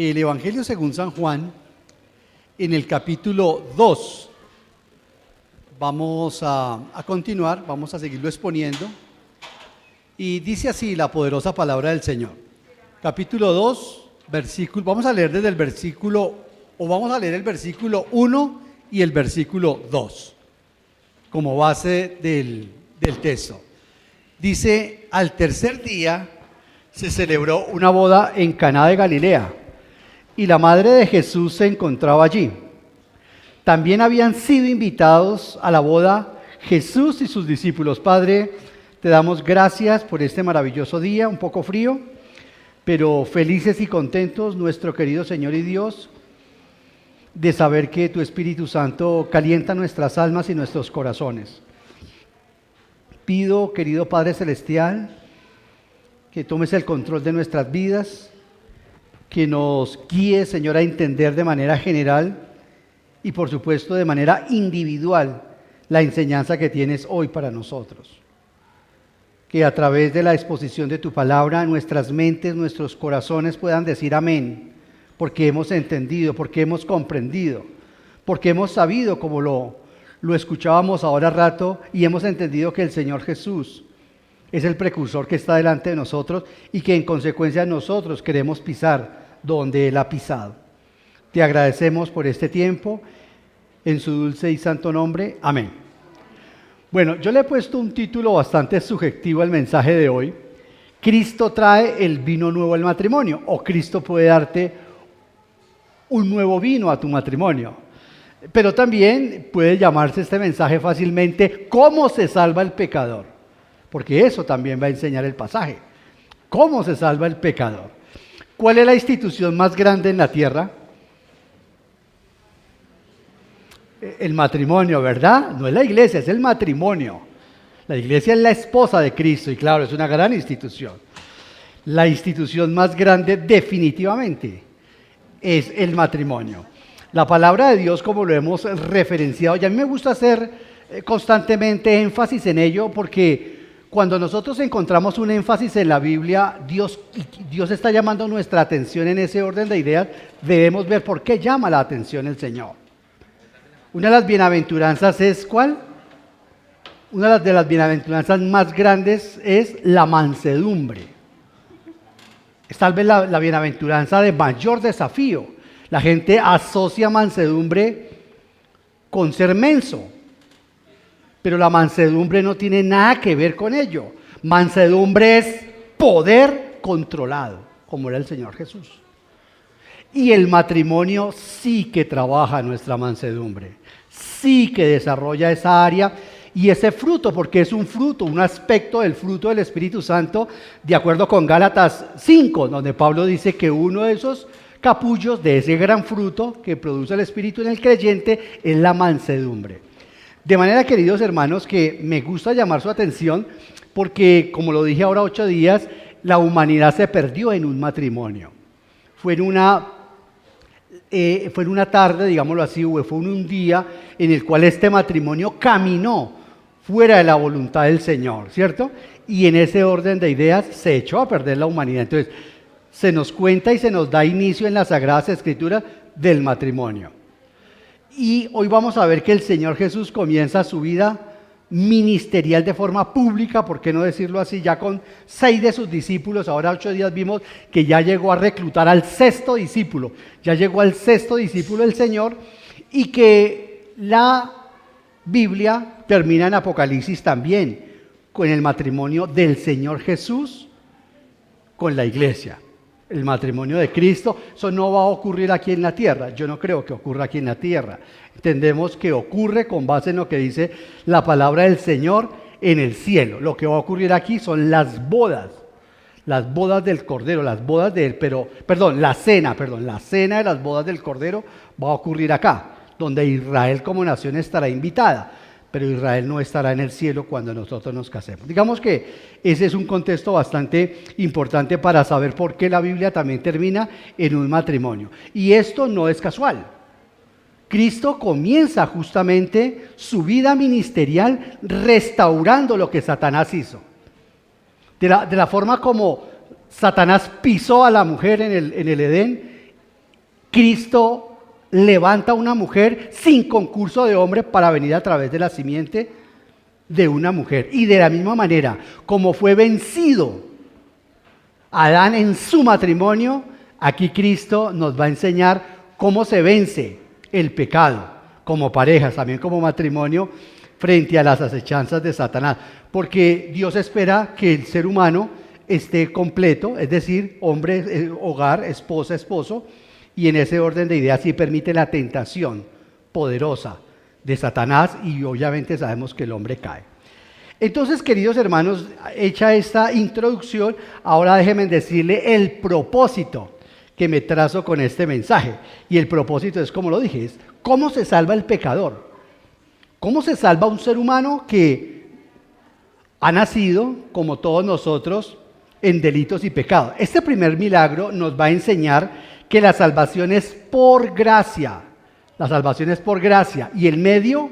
el Evangelio según San Juan, en el capítulo 2. Vamos a continuar, vamos a seguirlo exponiendo. Y dice así la poderosa palabra del Señor. Capítulo 2, versículo, vamos a leer desde el versículo, vamos a leer el versículo 1 y el versículo 2, como base del texto. Dice: al tercer día se celebró una boda en Caná de Galilea, y la madre de Jesús se encontraba allí. También habían sido invitados a la boda Jesús y sus discípulos. Padre, te damos gracias por este maravilloso día, un poco frío, pero felices y contentos, nuestro querido Señor y Dios, de saber que tu Espíritu Santo calienta nuestras almas y nuestros corazones. Pido, querido Padre Celestial, que tomes el control de nuestras vidas, que nos guíes, Señor, a entender de manera general y por supuesto de manera individual la enseñanza que tienes hoy para nosotros. Que a través de la exposición de tu palabra nuestras mentes, nuestros corazones puedan decir amén, porque hemos entendido, porque hemos comprendido, porque hemos sabido, como lo escuchábamos ahora rato, y hemos entendido que el Señor Jesús es el precursor que está delante de nosotros y que en consecuencia nosotros queremos pisar donde Él ha pisado. Te agradecemos por este tiempo, en su dulce y santo nombre. Amén. Bueno, yo le he puesto un título bastante subjetivo al mensaje de hoy. Cristo trae el vino nuevo al matrimonio, o Cristo puede darte un nuevo vino a tu matrimonio. Pero también puede llamarse este mensaje fácilmente ¿cómo se salva el pecador? Porque eso también va a enseñar el pasaje. ¿Cómo se salva el pecador? ¿Cuál es la institución más grande en la tierra? El matrimonio, ¿verdad? No es la iglesia, es el matrimonio. La iglesia es la esposa de Cristo y claro, es una gran institución. La institución más grande definitivamente es el matrimonio. La palabra de Dios, como lo hemos referenciado, y a mí me gusta hacer constantemente énfasis en ello, porque cuando nosotros encontramos un énfasis en la Biblia, Dios está llamando nuestra atención en ese orden de ideas, debemos ver por qué llama la atención el Señor. Una de las bienaventuranzas es ¿cuál? Una de las bienaventuranzas más grandes es la mansedumbre. Es tal vez la bienaventuranza de mayor desafío. La gente asocia mansedumbre con ser menso, pero la mansedumbre no tiene nada que ver con ello. Mansedumbre es poder controlado, como era el Señor Jesús. Y el matrimonio sí que trabaja nuestra mansedumbre, sí que desarrolla esa área y ese fruto, porque es un fruto, un aspecto del fruto del Espíritu Santo, de acuerdo con Gálatas 5, donde Pablo dice que uno de esos capullos de ese gran fruto que produce el Espíritu en el creyente es la mansedumbre. De manera, queridos hermanos, que me gusta llamar su atención porque, como lo dije ahora 8 días, la humanidad se perdió en un matrimonio. Fue en una tarde, digámoslo así, fue en un día en el cual este matrimonio caminó fuera de la voluntad del Señor, ¿cierto? Y en ese orden de ideas se echó a perder la humanidad. Entonces, se nos cuenta y se nos da inicio en las Sagradas Escrituras del matrimonio. Y hoy vamos a ver que el Señor Jesús comienza su vida ministerial de forma pública, ¿por qué no decirlo así? Ya con 6 de sus discípulos, ahora 8 días vimos que ya llegó a reclutar al 6º discípulo, ya llegó al 6º discípulo del Señor, y que la Biblia termina en Apocalipsis también, con el matrimonio del Señor Jesús con la iglesia. El matrimonio de Cristo, eso no va a ocurrir aquí en la tierra. Yo no creo que ocurra aquí en la tierra. Entendemos que ocurre con base en lo que dice la palabra del Señor en el cielo. Lo que va a ocurrir aquí son las bodas del Cordero, la cena de las bodas del Cordero va a ocurrir acá, donde Israel como nación estará invitada. Pero Israel no estará en el cielo cuando nosotros nos casemos. Digamos que ese es un contexto bastante importante para saber por qué la Biblia también termina en un matrimonio. Y esto no es casual. Cristo comienza justamente su vida ministerial restaurando lo que Satanás hizo. De la forma como Satanás pisó a la mujer en el Edén, Cristo levanta a una mujer sin concurso de hombre para venir a través de la simiente de una mujer. Y de la misma manera, como fue vencido Adán en su matrimonio, aquí Cristo nos va a enseñar cómo se vence el pecado como parejas, también como matrimonio, frente a las acechanzas de Satanás. Porque Dios espera que el ser humano esté completo, es decir, hombre, hogar, esposa, esposo, y en ese orden de ideas sí permite la tentación poderosa de Satanás, y obviamente sabemos que el hombre cae. Entonces, queridos hermanos, hecha esta introducción, ahora déjenme decirle el propósito que me trazo con este mensaje. Y el propósito es, como lo dije, es cómo se salva el pecador. ¿Cómo se salva un ser humano que ha nacido, como todos nosotros, en delitos y pecados? Este primer milagro nos va a enseñar que la salvación es por gracia. La salvación es por gracia. Y el medio,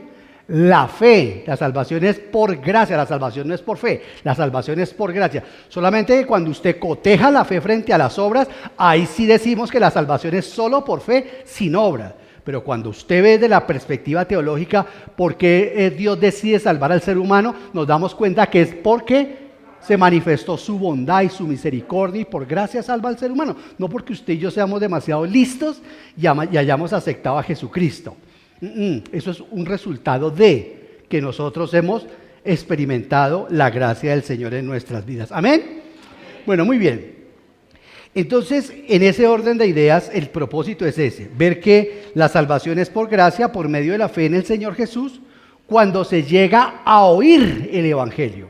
la fe. La salvación es por gracia. La salvación no es por fe. La salvación es por gracia. Solamente que cuando usted coteja la fe frente a las obras, ahí sí decimos que la salvación es solo por fe, sin obras. Pero cuando usted ve de la perspectiva teológica por qué Dios decide salvar al ser humano, nos damos cuenta que es porque se manifestó su bondad y su misericordia, y por gracia salva al ser humano. No porque usted y yo seamos demasiado listos y hayamos aceptado a Jesucristo. Eso es un resultado de que nosotros hemos experimentado la gracia del Señor en nuestras vidas. ¿Amén? Bueno, muy bien. Entonces, en ese orden de ideas, el propósito es ese, ver que la salvación es por gracia, por medio de la fe en el Señor Jesús, cuando se llega a oír el Evangelio.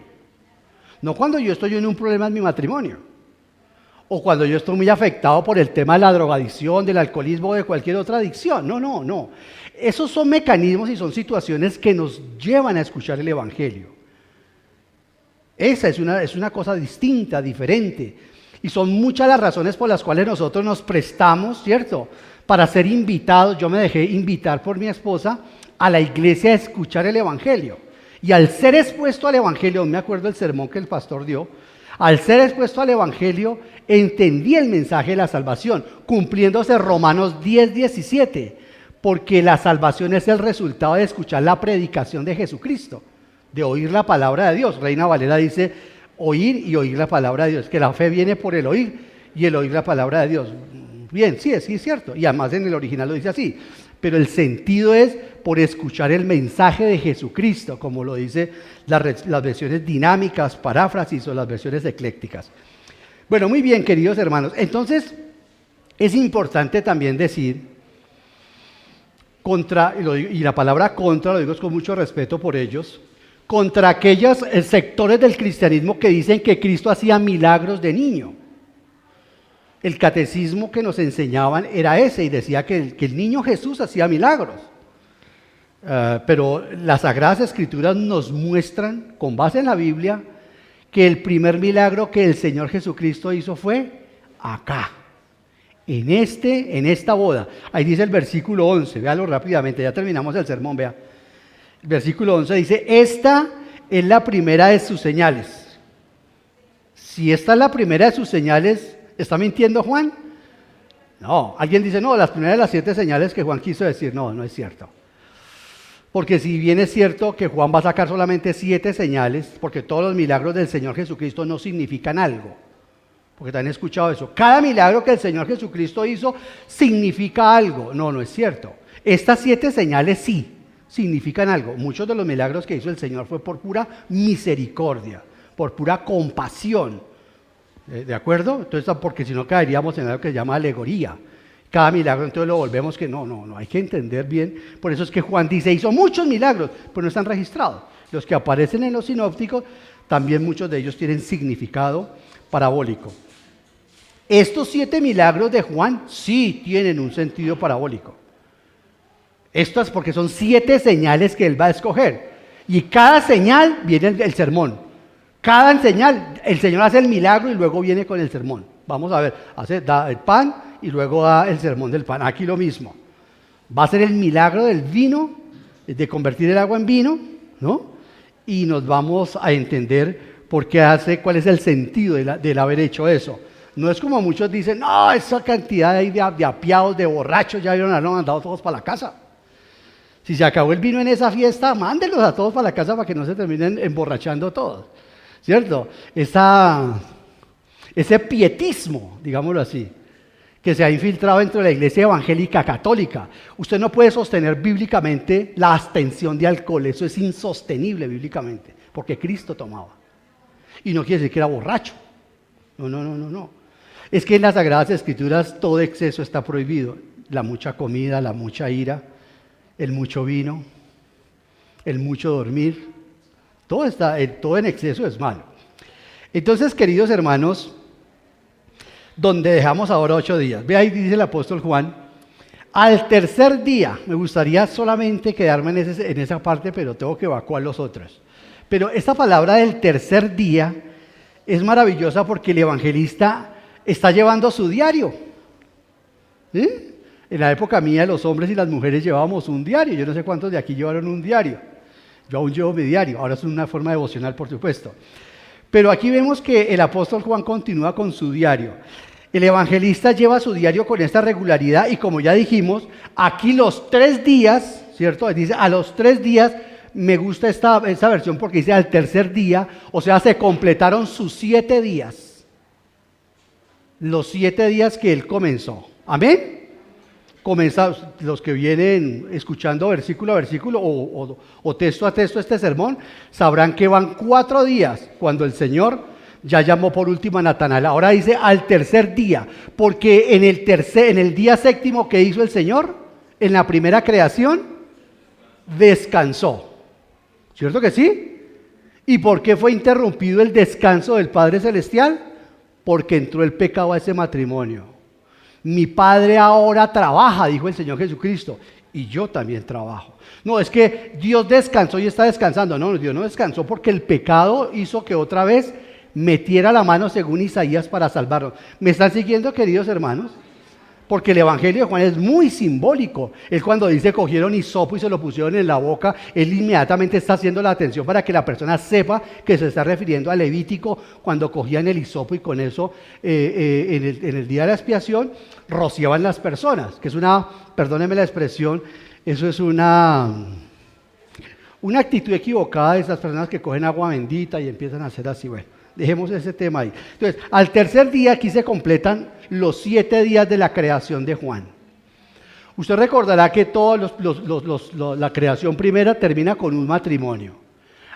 No cuando yo estoy en un problema en mi matrimonio, o cuando yo estoy muy afectado por el tema de la drogadicción, del alcoholismo o de cualquier otra adicción. No. Esos son mecanismos y son situaciones que nos llevan a escuchar el Evangelio. Esa es una cosa distinta, diferente. Y son muchas las razones por las cuales nosotros nos prestamos, ¿cierto?, para ser invitados. Yo me dejé invitar por mi esposa a la iglesia a escuchar el Evangelio. Y al ser expuesto al Evangelio, me acuerdo del sermón que el pastor dio, al ser expuesto al Evangelio, entendí el mensaje de la salvación, cumpliéndose Romanos 10:17, porque la salvación es el resultado de escuchar la predicación de Jesucristo, de oír la palabra de Dios. Reina Valera dice, oír y oír la palabra de Dios, que la fe viene por el oír y el oír la palabra de Dios. Bien, sí, es cierto, y además en el original lo dice así, pero el sentido es por escuchar el mensaje de Jesucristo, como lo dice las versiones dinámicas, paráfrasis o las versiones eclécticas. Bueno, muy bien, queridos hermanos, entonces es importante también decir, y la palabra contra, lo digo con mucho respeto por ellos, contra aquellos sectores del cristianismo que dicen que Cristo hacía milagros de niño. El catecismo que nos enseñaban era ese, y decía que el niño Jesús hacía milagros. Pero las Sagradas Escrituras nos muestran, con base en la Biblia, que el primer milagro que el Señor Jesucristo hizo fue acá, en esta boda. Ahí dice el versículo 11, véalo rápidamente, ya terminamos el sermón, vea. El versículo 11 dice, esta es la primera de sus señales. Si esta es la primera de sus señales, ¿está mintiendo Juan? No, alguien dice, no, las primeras de las 7 señales que Juan quiso decir. No es cierto. Porque si bien es cierto que Juan va a sacar solamente 7 señales, porque todos los milagros del Señor Jesucristo no significan algo. Porque te han escuchado eso. Cada milagro que el Señor Jesucristo hizo significa algo. No es cierto. Estas 7 señales sí significan algo. Muchos de los milagros que hizo el Señor fue por pura misericordia, por pura compasión. ¿De acuerdo? Entonces, porque si no caeríamos en algo que se llama alegoría. Cada milagro entonces lo volvemos que no, hay que entender bien. Por eso es que Juan dice, hizo muchos milagros, pero no están registrados. Los que aparecen en los sinópticos, también muchos de ellos tienen significado parabólico. Estos 7 milagros de Juan sí tienen un sentido parabólico. Esto es porque son 7 señales que él va a escoger. Y cada señal viene el sermón. Cada señal, el Señor hace el milagro y luego viene con el sermón. Vamos a ver, da el pan y luego da el sermón del pan. Aquí lo mismo. Va a ser el milagro del vino, de convertir el agua en vino, ¿no? Y nos vamos a entender por qué cuál es el sentido del haber hecho eso. No es como muchos dicen, no, esa cantidad ahí de apiados, de borrachos, ya vieron, han mandado todos para la casa. Si se acabó el vino en esa fiesta, mándenlos a todos para la casa para que no se terminen emborrachando todos, ¿cierto? Ese pietismo, digámoslo así, que se ha infiltrado dentro de la iglesia evangélica católica. Usted no puede sostener bíblicamente la abstención de alcohol, eso es insostenible bíblicamente, porque Cristo tomaba. Y no quiere decir que era borracho. No. Es que en las Sagradas Escrituras todo exceso está prohibido. La mucha comida, la mucha ira, el mucho vino, el mucho dormir. Todo en exceso es malo. Entonces, queridos hermanos, donde dejamos ahora 8 días. Ve ahí, dice el apóstol Juan, al tercer día, me gustaría solamente quedarme en esa parte, pero tengo que evacuar los otros. Pero esta palabra del tercer día es maravillosa porque el evangelista está llevando su diario. ¿Sí? En la época mía los hombres y las mujeres llevábamos un diario. Yo no sé cuántos de aquí llevaron un diario. Yo aún llevo mi diario. Ahora es una forma devocional, por supuesto. Pero aquí vemos que el apóstol Juan continúa con su diario. El evangelista lleva su diario con esta regularidad y como ya dijimos, aquí los 3 días, ¿cierto? Dice a los 3 días. Me gusta esta versión porque dice al tercer día, o sea, se completaron sus 7 días. Los 7 días que él comenzó. ¿Amén? Los que vienen escuchando versículo a versículo o texto a texto este sermón, sabrán que van 4 días cuando el Señor ya llamó por último a Natanael. Ahora dice al tercer día, porque en el día séptimo que hizo el Señor, en la primera creación, descansó. ¿Cierto que sí? ¿Y por qué fue interrumpido el descanso del Padre Celestial? Porque entró el pecado a ese matrimonio. Mi Padre ahora trabaja, dijo el Señor Jesucristo, y yo también trabajo. No, es que Dios descansó y está descansando. No, Dios no descansó porque el pecado hizo que otra vez metiera la mano según Isaías para salvarnos. ¿Me están siguiendo, queridos hermanos? Porque el Evangelio de Juan es muy simbólico. Él cuando dice cogieron hisopo y se lo pusieron en la boca, él inmediatamente está haciendo la atención para que la persona sepa que se está refiriendo al Levítico cuando cogían el hisopo y con eso en el día de la expiación rociaban las personas, que es perdónenme la expresión, eso es una actitud equivocada de esas personas que cogen agua bendita y empiezan a hacer así. Bueno, dejemos ese tema ahí. Entonces, al tercer día aquí se completan los 7 días de la creación de Juan. Usted recordará que toda la creación primera termina con un matrimonio.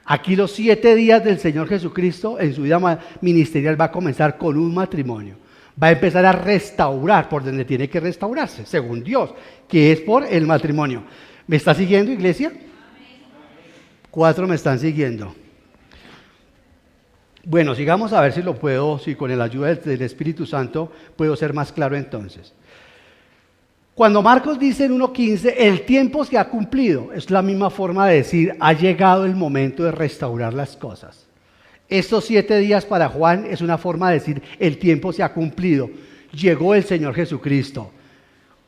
Aquí los 7 días del Señor Jesucristo en su vida ministerial va a comenzar con un matrimonio. Va a empezar a restaurar por donde tiene que restaurarse, según Dios, que es por el matrimonio. ¿Me está siguiendo, iglesia? 4 me están siguiendo. Bueno, sigamos a ver si con la ayuda del Espíritu Santo puedo ser más claro entonces. Cuando Marcos dice en 1:15, el tiempo se ha cumplido, es la misma forma de decir, ha llegado el momento de restaurar las cosas. Estos 7 días para Juan es una forma de decir, el tiempo se ha cumplido, llegó el Señor Jesucristo.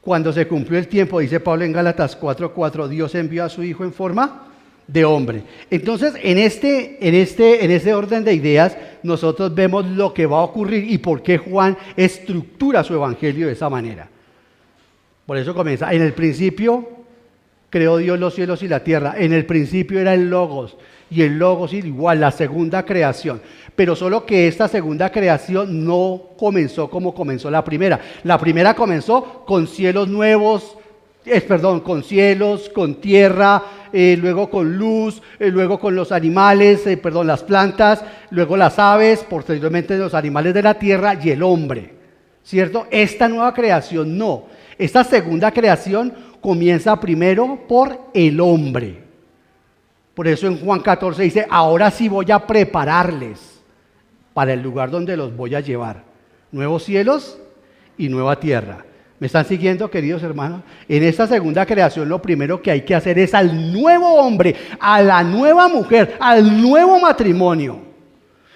Cuando se cumplió el tiempo, dice Pablo en Gálatas 4:4, Dios envió a su Hijo en forma de hombre. Entonces, en este orden de ideas, nosotros vemos lo que va a ocurrir y por qué Juan estructura su evangelio de esa manera. Por eso comienza, en el principio creó Dios los cielos y la tierra, en el principio era el Logos, y el Logos igual, la segunda creación. Pero solo que esta segunda creación no comenzó como comenzó la primera. La primera comenzó con cielos nuevos, con cielos, con tierra, luego con luz, luego con los animales, las plantas, luego las aves, posteriormente los animales de la tierra y el hombre, ¿cierto? Esta nueva creación no. Esta segunda creación comienza primero por el hombre. Por eso en Juan 14 dice, ahora sí voy a prepararles para el lugar donde los voy a llevar. Nuevos cielos y nueva tierra. ¿Me están siguiendo, queridos hermanos? En esta segunda creación lo primero que hay que hacer es al nuevo hombre, a la nueva mujer, al nuevo matrimonio.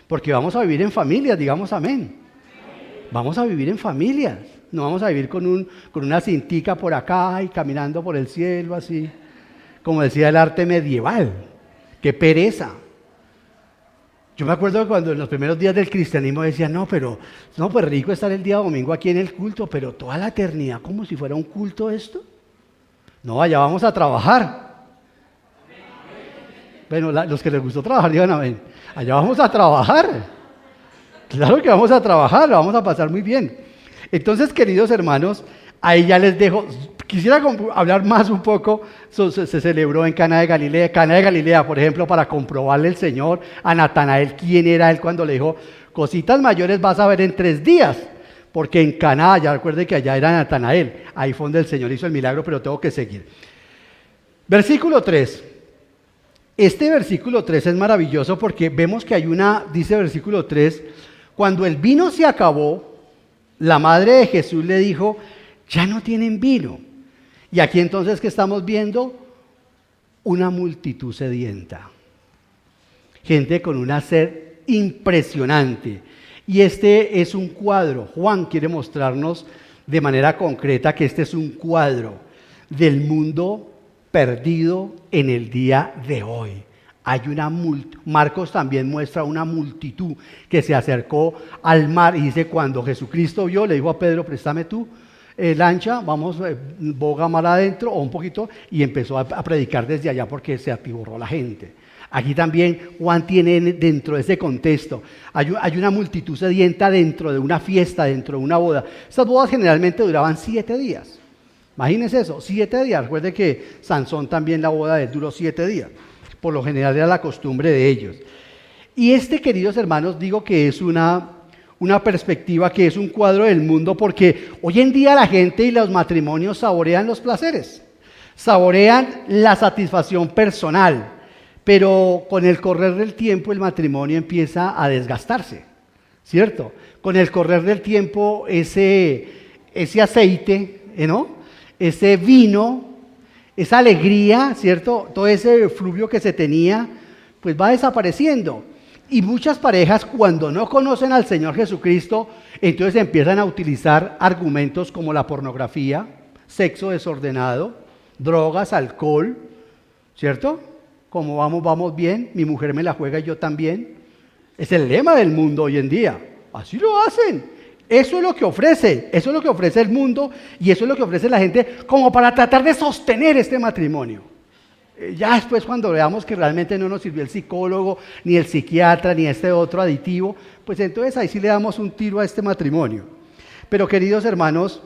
Porque vamos a vivir en familias, digamos amén. Vamos a vivir en familias. No vamos a vivir con una cintica por acá y caminando por el cielo así, como decía el arte medieval. ¡Qué pereza! Yo me acuerdo que cuando en los primeros días del cristianismo decía, no, pues rico estar el día domingo aquí en el culto, pero toda la eternidad como si fuera un culto esto. No, allá vamos a trabajar. Bueno, los que les gustó trabajar, digan amén. Allá vamos a trabajar. Claro que vamos a trabajar, lo vamos a pasar muy bien. Entonces, queridos hermanos, ahí ya les dejo. Quisiera hablar más un poco. Se celebró en Cana de Galilea. Cana de Galilea, por ejemplo, para comprobarle al Señor a Natanael quién era él cuando le dijo, cositas mayores vas a ver en 3 días. Porque en Caná, ya recuerden que allá era Natanael. Ahí fue donde el Señor hizo el milagro, pero tengo que seguir. Versículo 3. Este versículo 3 es maravilloso porque vemos que hay dice versículo 3, cuando el vino se acabó, la madre de Jesús le dijo, ya no tienen vino. Y aquí entonces, ¿qué estamos viendo? Una multitud sedienta. Gente con una sed impresionante. Y este es un cuadro. Juan quiere mostrarnos de manera concreta que este es un cuadro del mundo perdido en el día de hoy. Hay Marcos también muestra una multitud que se acercó al mar y dice, cuando Jesucristo vio, le dijo a Pedro, préstame tú lancha, vamos, boga mar adentro o un poquito, y empezó a predicar desde allá porque se atiborró la gente. Aquí también Juan tiene dentro de ese contexto, hay una multitud sedienta dentro de una fiesta, dentro de una boda. Estas bodas generalmente duraban 7 días. Imagínense eso, 7 días. Recuerden que Sansón también, la boda de él duró 7 días. Por lo general era la costumbre de ellos. Y queridos hermanos, digo que es una perspectiva, que es un cuadro del mundo, porque hoy en día la gente y los matrimonios saborean los placeres, saborean la satisfacción personal, pero con el correr del tiempo el matrimonio empieza a desgastarse, ¿cierto? Con el correr del tiempo ese aceite, ¿no? Ese vino, esa alegría, ¿cierto? Todo ese fluvio que se tenía, pues va desapareciendo. Y muchas parejas, cuando no conocen al Señor Jesucristo, entonces empiezan a utilizar argumentos como la pornografía, sexo desordenado, drogas, alcohol, ¿cierto? Como vamos bien, mi mujer me la juega y yo también. Es el lema del mundo hoy en día. Así lo hacen. Eso es lo que ofrece el mundo y eso es lo que ofrece la gente como para tratar de sostener este matrimonio. Ya después, cuando veamos que realmente no nos sirvió el psicólogo, ni el psiquiatra, ni este otro aditivo, pues entonces ahí sí le damos un tiro a este matrimonio. Pero queridos hermanos,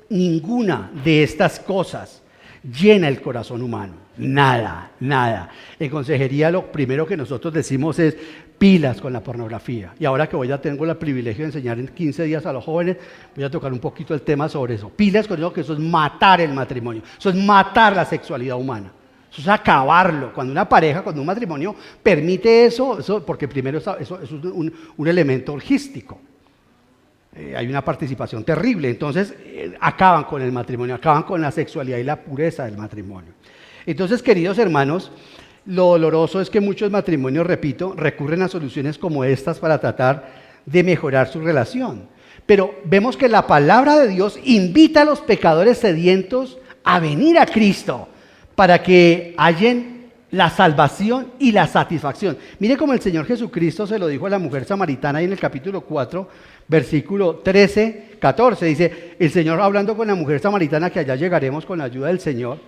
ninguna de estas cosas llena el corazón humano. Nada. En consejería lo primero que nosotros decimos es pilas con la pornografía. Y ahora que tengo el privilegio de enseñar en 15 días a los jóvenes, voy a tocar un poquito el tema sobre eso. Pilas con eso, que eso es matar el matrimonio, eso es matar la sexualidad humana. Eso es acabarlo. Cuando una pareja, cuando un matrimonio permite eso porque primero eso es un elemento orgístico. Hay una participación terrible. Entonces acaban con el matrimonio, acaban con la sexualidad y la pureza del matrimonio. Entonces, queridos hermanos, lo doloroso es que muchos matrimonios, repito, recurren a soluciones como estas para tratar de mejorar su relación. Pero vemos que la palabra de Dios invita a los pecadores sedientos a venir a Cristo, para que hallen la salvación y la satisfacción. Mire cómo el Señor Jesucristo se lo dijo a la mujer samaritana ahí en el capítulo 4, versículo 13, 14. Dice, el Señor hablando con la mujer samaritana, que allá llegaremos con la ayuda del Señor,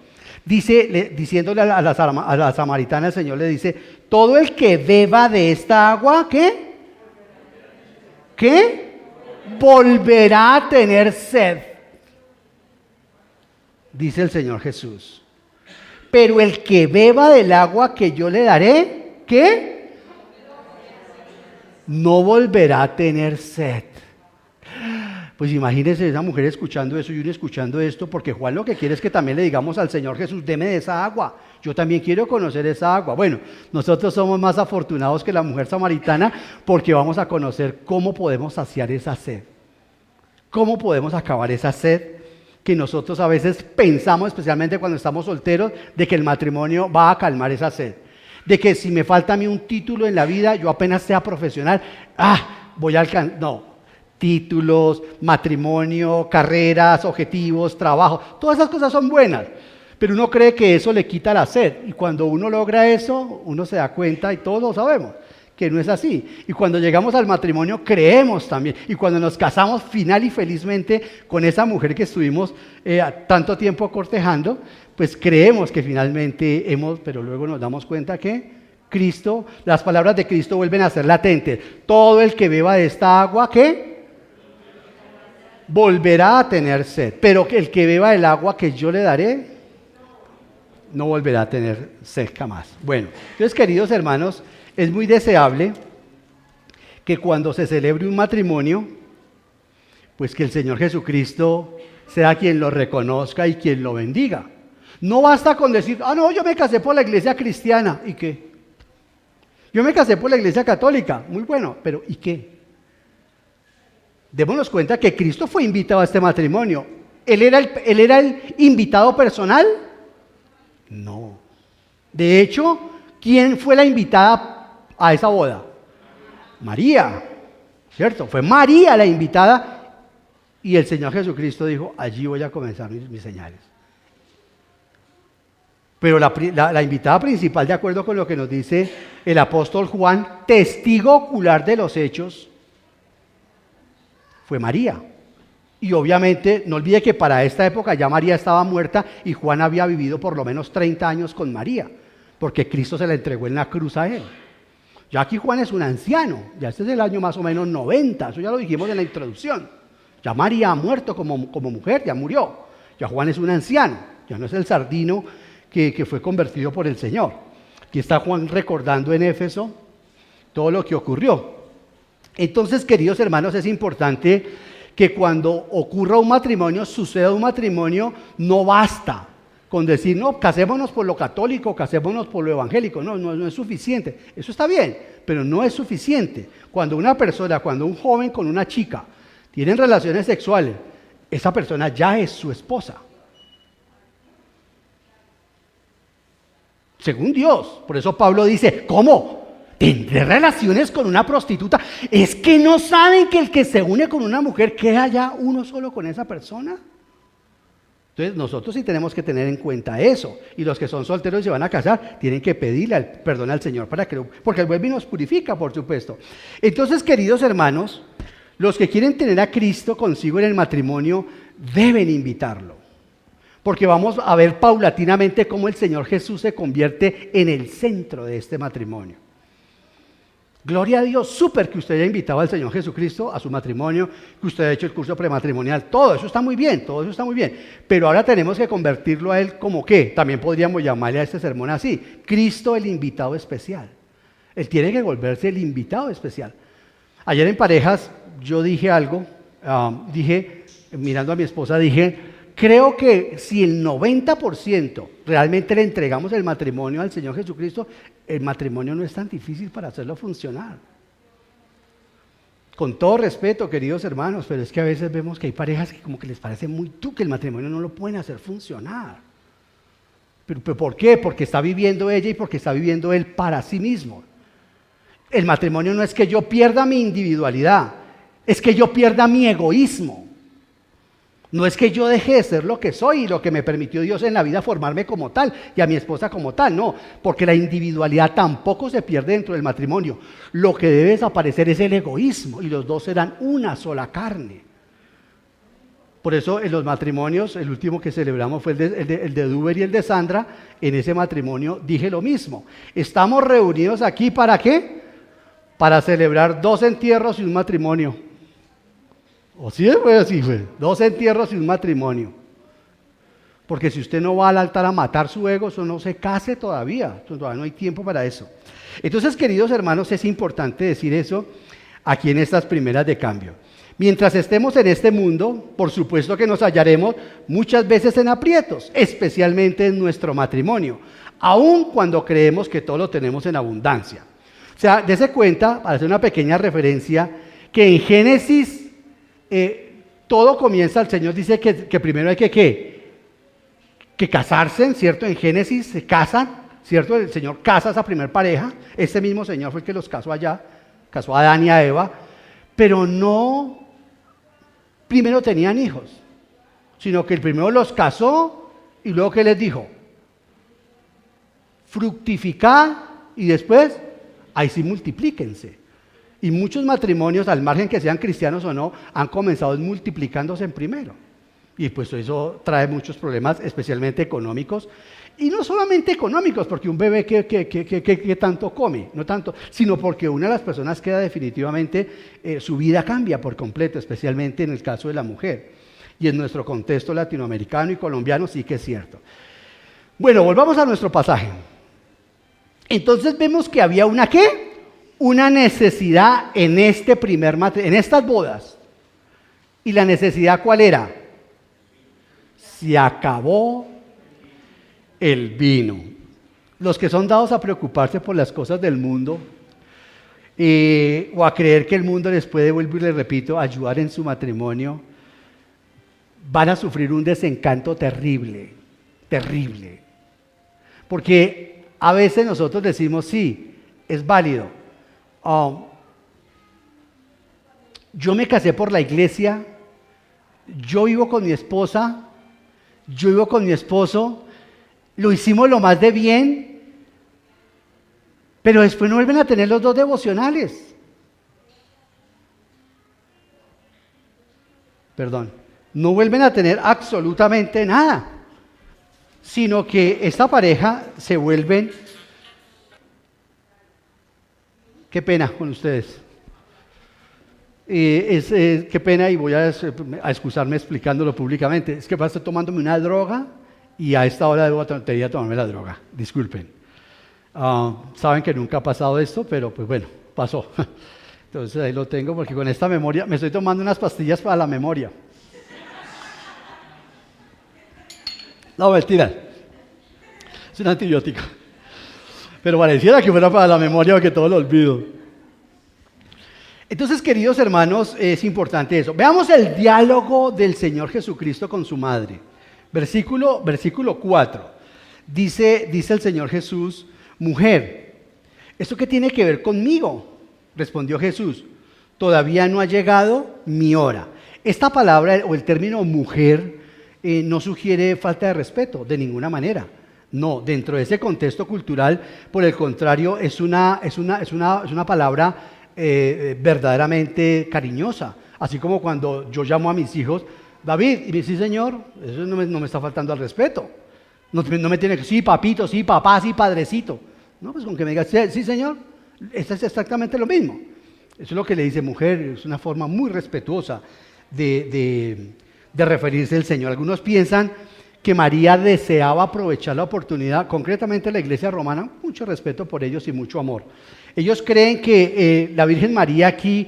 diciéndole a la samaritana, el Señor le dice, todo el que beba de esta agua, ¿qué? Volverá a tener sed, dice el Señor Jesús. Pero el que beba del agua que yo le daré, ¿qué? No volverá a tener sed. Pues imagínense esa mujer escuchando eso y uno escuchando esto, porque Juan lo que quiere es que también le digamos al Señor Jesús, deme de esa agua. Yo también quiero conocer esa agua. Bueno, nosotros somos más afortunados que la mujer samaritana porque vamos a conocer cómo podemos saciar esa sed. ¿Cómo podemos acabar esa sed? Que nosotros a veces pensamos, especialmente cuando estamos solteros, de que el matrimonio va a calmar esa sed. De que si me falta a mí un título en la vida, yo apenas sea profesional, voy a alcanzar. No, títulos, matrimonio, carreras, objetivos, trabajo, todas esas cosas son buenas. Pero uno cree que eso le quita la sed. Y cuando uno logra eso, uno se da cuenta, y todos lo sabemos, que no es así. Y cuando llegamos al matrimonio creemos también. Y cuando nos casamos final y felizmente con esa mujer que estuvimos tanto tiempo cortejando, pues creemos que finalmente pero luego nos damos cuenta que Cristo, las palabras de Cristo vuelven a ser latentes. Todo el que beba de esta agua, ¿qué? Volverá a tener sed. Pero el que beba del agua que yo le daré, no volverá a tener sed jamás. Bueno, entonces, queridos hermanos, es muy deseable que cuando se celebre un matrimonio, pues que el Señor Jesucristo sea quien lo reconozca y quien lo bendiga. No basta con decir, no, yo me casé por la iglesia cristiana, ¿y qué? Yo me casé por la iglesia católica, muy bueno, pero ¿y qué? Démonos cuenta que Cristo fue invitado a este matrimonio. ¿Él era el invitado personal? No. De hecho, ¿quién fue la invitada a esa boda? María, ¿cierto? Fue María la invitada y el Señor Jesucristo dijo, allí voy a comenzar mis señales. Pero la invitada principal, de acuerdo con lo que nos dice el apóstol Juan, testigo ocular de los hechos, fue María. Y obviamente, no olvide que para esta época ya María estaba muerta y Juan había vivido por lo menos 30 años con María, porque Cristo se la entregó en la cruz a él. Ya aquí Juan es un anciano, ya este es el año más o menos 90, eso ya lo dijimos en la introducción. Ya María ha muerto como mujer, ya murió. Ya Juan es un anciano, ya no es el sardino que fue convertido por el Señor. Aquí está Juan recordando en Éfeso todo lo que ocurrió. Entonces, queridos hermanos, es importante que cuando ocurra un matrimonio, suceda un matrimonio, no basta con decir, no, casémonos por lo católico, casémonos por lo evangélico. No es suficiente. Eso está bien, pero no es suficiente. Cuando un joven con una chica tienen relaciones sexuales, esa persona ya es su esposa. Según Dios. Por eso Pablo dice, ¿cómo? ¿Tendré relaciones con una prostituta? ¿Es que no saben que el que se une con una mujer queda ya uno solo con esa persona? Entonces nosotros sí tenemos que tener en cuenta eso. Y los que son solteros y se van a casar, tienen que pedirle perdón al Señor porque el vuelve y nos purifica, por supuesto. Entonces, queridos hermanos, los que quieren tener a Cristo consigo en el matrimonio, deben invitarlo. Porque vamos a ver paulatinamente cómo el Señor Jesús se convierte en el centro de este matrimonio. Gloria a Dios, súper que usted haya invitado al Señor Jesucristo a su matrimonio, que usted haya hecho el curso prematrimonial, todo eso está muy bien, pero ahora tenemos que convertirlo a Él como ¿qué? También podríamos llamarle a este sermón así, Cristo el invitado especial. Él tiene que volverse el invitado especial. Ayer en parejas yo dije algo, mirando a mi esposa, creo que si el 90% realmente le entregamos el matrimonio al Señor Jesucristo, el matrimonio no es tan difícil para hacerlo funcionar. Con todo respeto, queridos hermanos, pero es que a veces vemos que hay parejas que como que les parece muy que el matrimonio no lo pueden hacer funcionar. ¿Pero por qué? Porque está viviendo ella y porque está viviendo él para sí mismo. El matrimonio no es que yo pierda mi individualidad, es que yo pierda mi egoísmo. No es que yo deje de ser lo que soy y lo que me permitió Dios en la vida formarme como tal y a mi esposa como tal, no, porque la individualidad tampoco se pierde dentro del matrimonio. Lo que debe desaparecer es el egoísmo y los dos serán una sola carne. Por eso en los matrimonios, el último que celebramos fue el de Duber y el de Sandra. En ese matrimonio dije lo mismo. Estamos reunidos aquí ¿para qué? Para celebrar 2 entierros y un matrimonio. O sí fue así, 2 entierros y un matrimonio. Porque si usted no va al altar a matar su ego, eso no se case todavía no hay tiempo para eso. Entonces, queridos hermanos, es importante decir eso aquí en estas primeras de cambio. Mientras estemos en este mundo, por supuesto que nos hallaremos muchas veces en aprietos, especialmente en nuestro matrimonio, aun cuando creemos que todo lo tenemos en abundancia. O sea, dése cuenta, para hacer una pequeña referencia, que en Génesis todo comienza, el Señor dice que primero hay que casarse, ¿cierto? En Génesis se casan, ¿cierto? El Señor casa a esa primer pareja, este mismo Señor fue el que los casó allá, casó a Adán y a Eva, pero no primero tenían hijos, sino que el primero los casó y luego ¿qué les dijo? Fructificad y después ahí sí multiplíquense. Y muchos matrimonios, al margen que sean cristianos o no, han comenzado multiplicándose en primero. Y pues eso trae muchos problemas, especialmente económicos. Y no solamente económicos, porque un bebé que tanto come, no tanto, sino porque una de las personas queda definitivamente, su vida cambia por completo, especialmente en el caso de la mujer. Y en nuestro contexto latinoamericano y colombiano sí que es cierto. Bueno, volvamos a nuestro pasaje. Entonces vemos que había una ¿qué? Una necesidad en este primer matrimonio, en estas bodas. ¿Y la necesidad cuál era? Se acabó el vino. Los que son dados a preocuparse por las cosas del mundo o a creer que el mundo les puede, vuelvo y les repito, ayudar en su matrimonio, van a sufrir un desencanto terrible, terrible. Porque a veces nosotros decimos, sí, es válido. Yo me casé por la iglesia, yo vivo con mi esposa, yo vivo con mi esposo, lo hicimos lo más de bien, pero después no vuelven a tener los dos devocionales. Perdón, no vuelven a tener absolutamente nada, sino que esta pareja se vuelven... Qué pena con ustedes. Qué pena, y voy a excusarme explicándolo públicamente. Es que estoy tomándome una droga y a esta hora debería tomarme la droga. Disculpen. Saben que nunca ha pasado esto, pero pues bueno, pasó. Entonces ahí lo tengo porque con esta memoria, me estoy tomando unas pastillas para la memoria. No, mentira. Es un antibiótico. Pero pareciera que fuera para la memoria porque todo lo olvido. Entonces, queridos hermanos, es importante eso. Veamos el diálogo del Señor Jesucristo con su madre. Versículo 4. Dice el Señor Jesús, mujer, ¿esto qué tiene que ver conmigo? Respondió Jesús, todavía no ha llegado mi hora. Esta palabra o el término mujer no sugiere falta de respeto de ninguna manera. No, dentro de ese contexto cultural, por el contrario, es una palabra verdaderamente cariñosa. Así como cuando yo llamo a mis hijos, David, y me dice, sí señor, eso no me está faltando al respeto. No me tiene que, sí papito, sí papá, sí padrecito. No, pues con que me diga, sí señor, esto es exactamente lo mismo. Eso es lo que le dice mujer, es una forma muy respetuosa de referirse al Señor. Algunos piensan que María deseaba aprovechar la oportunidad, concretamente la iglesia romana, mucho respeto por ellos y mucho amor. Ellos creen que la Virgen María aquí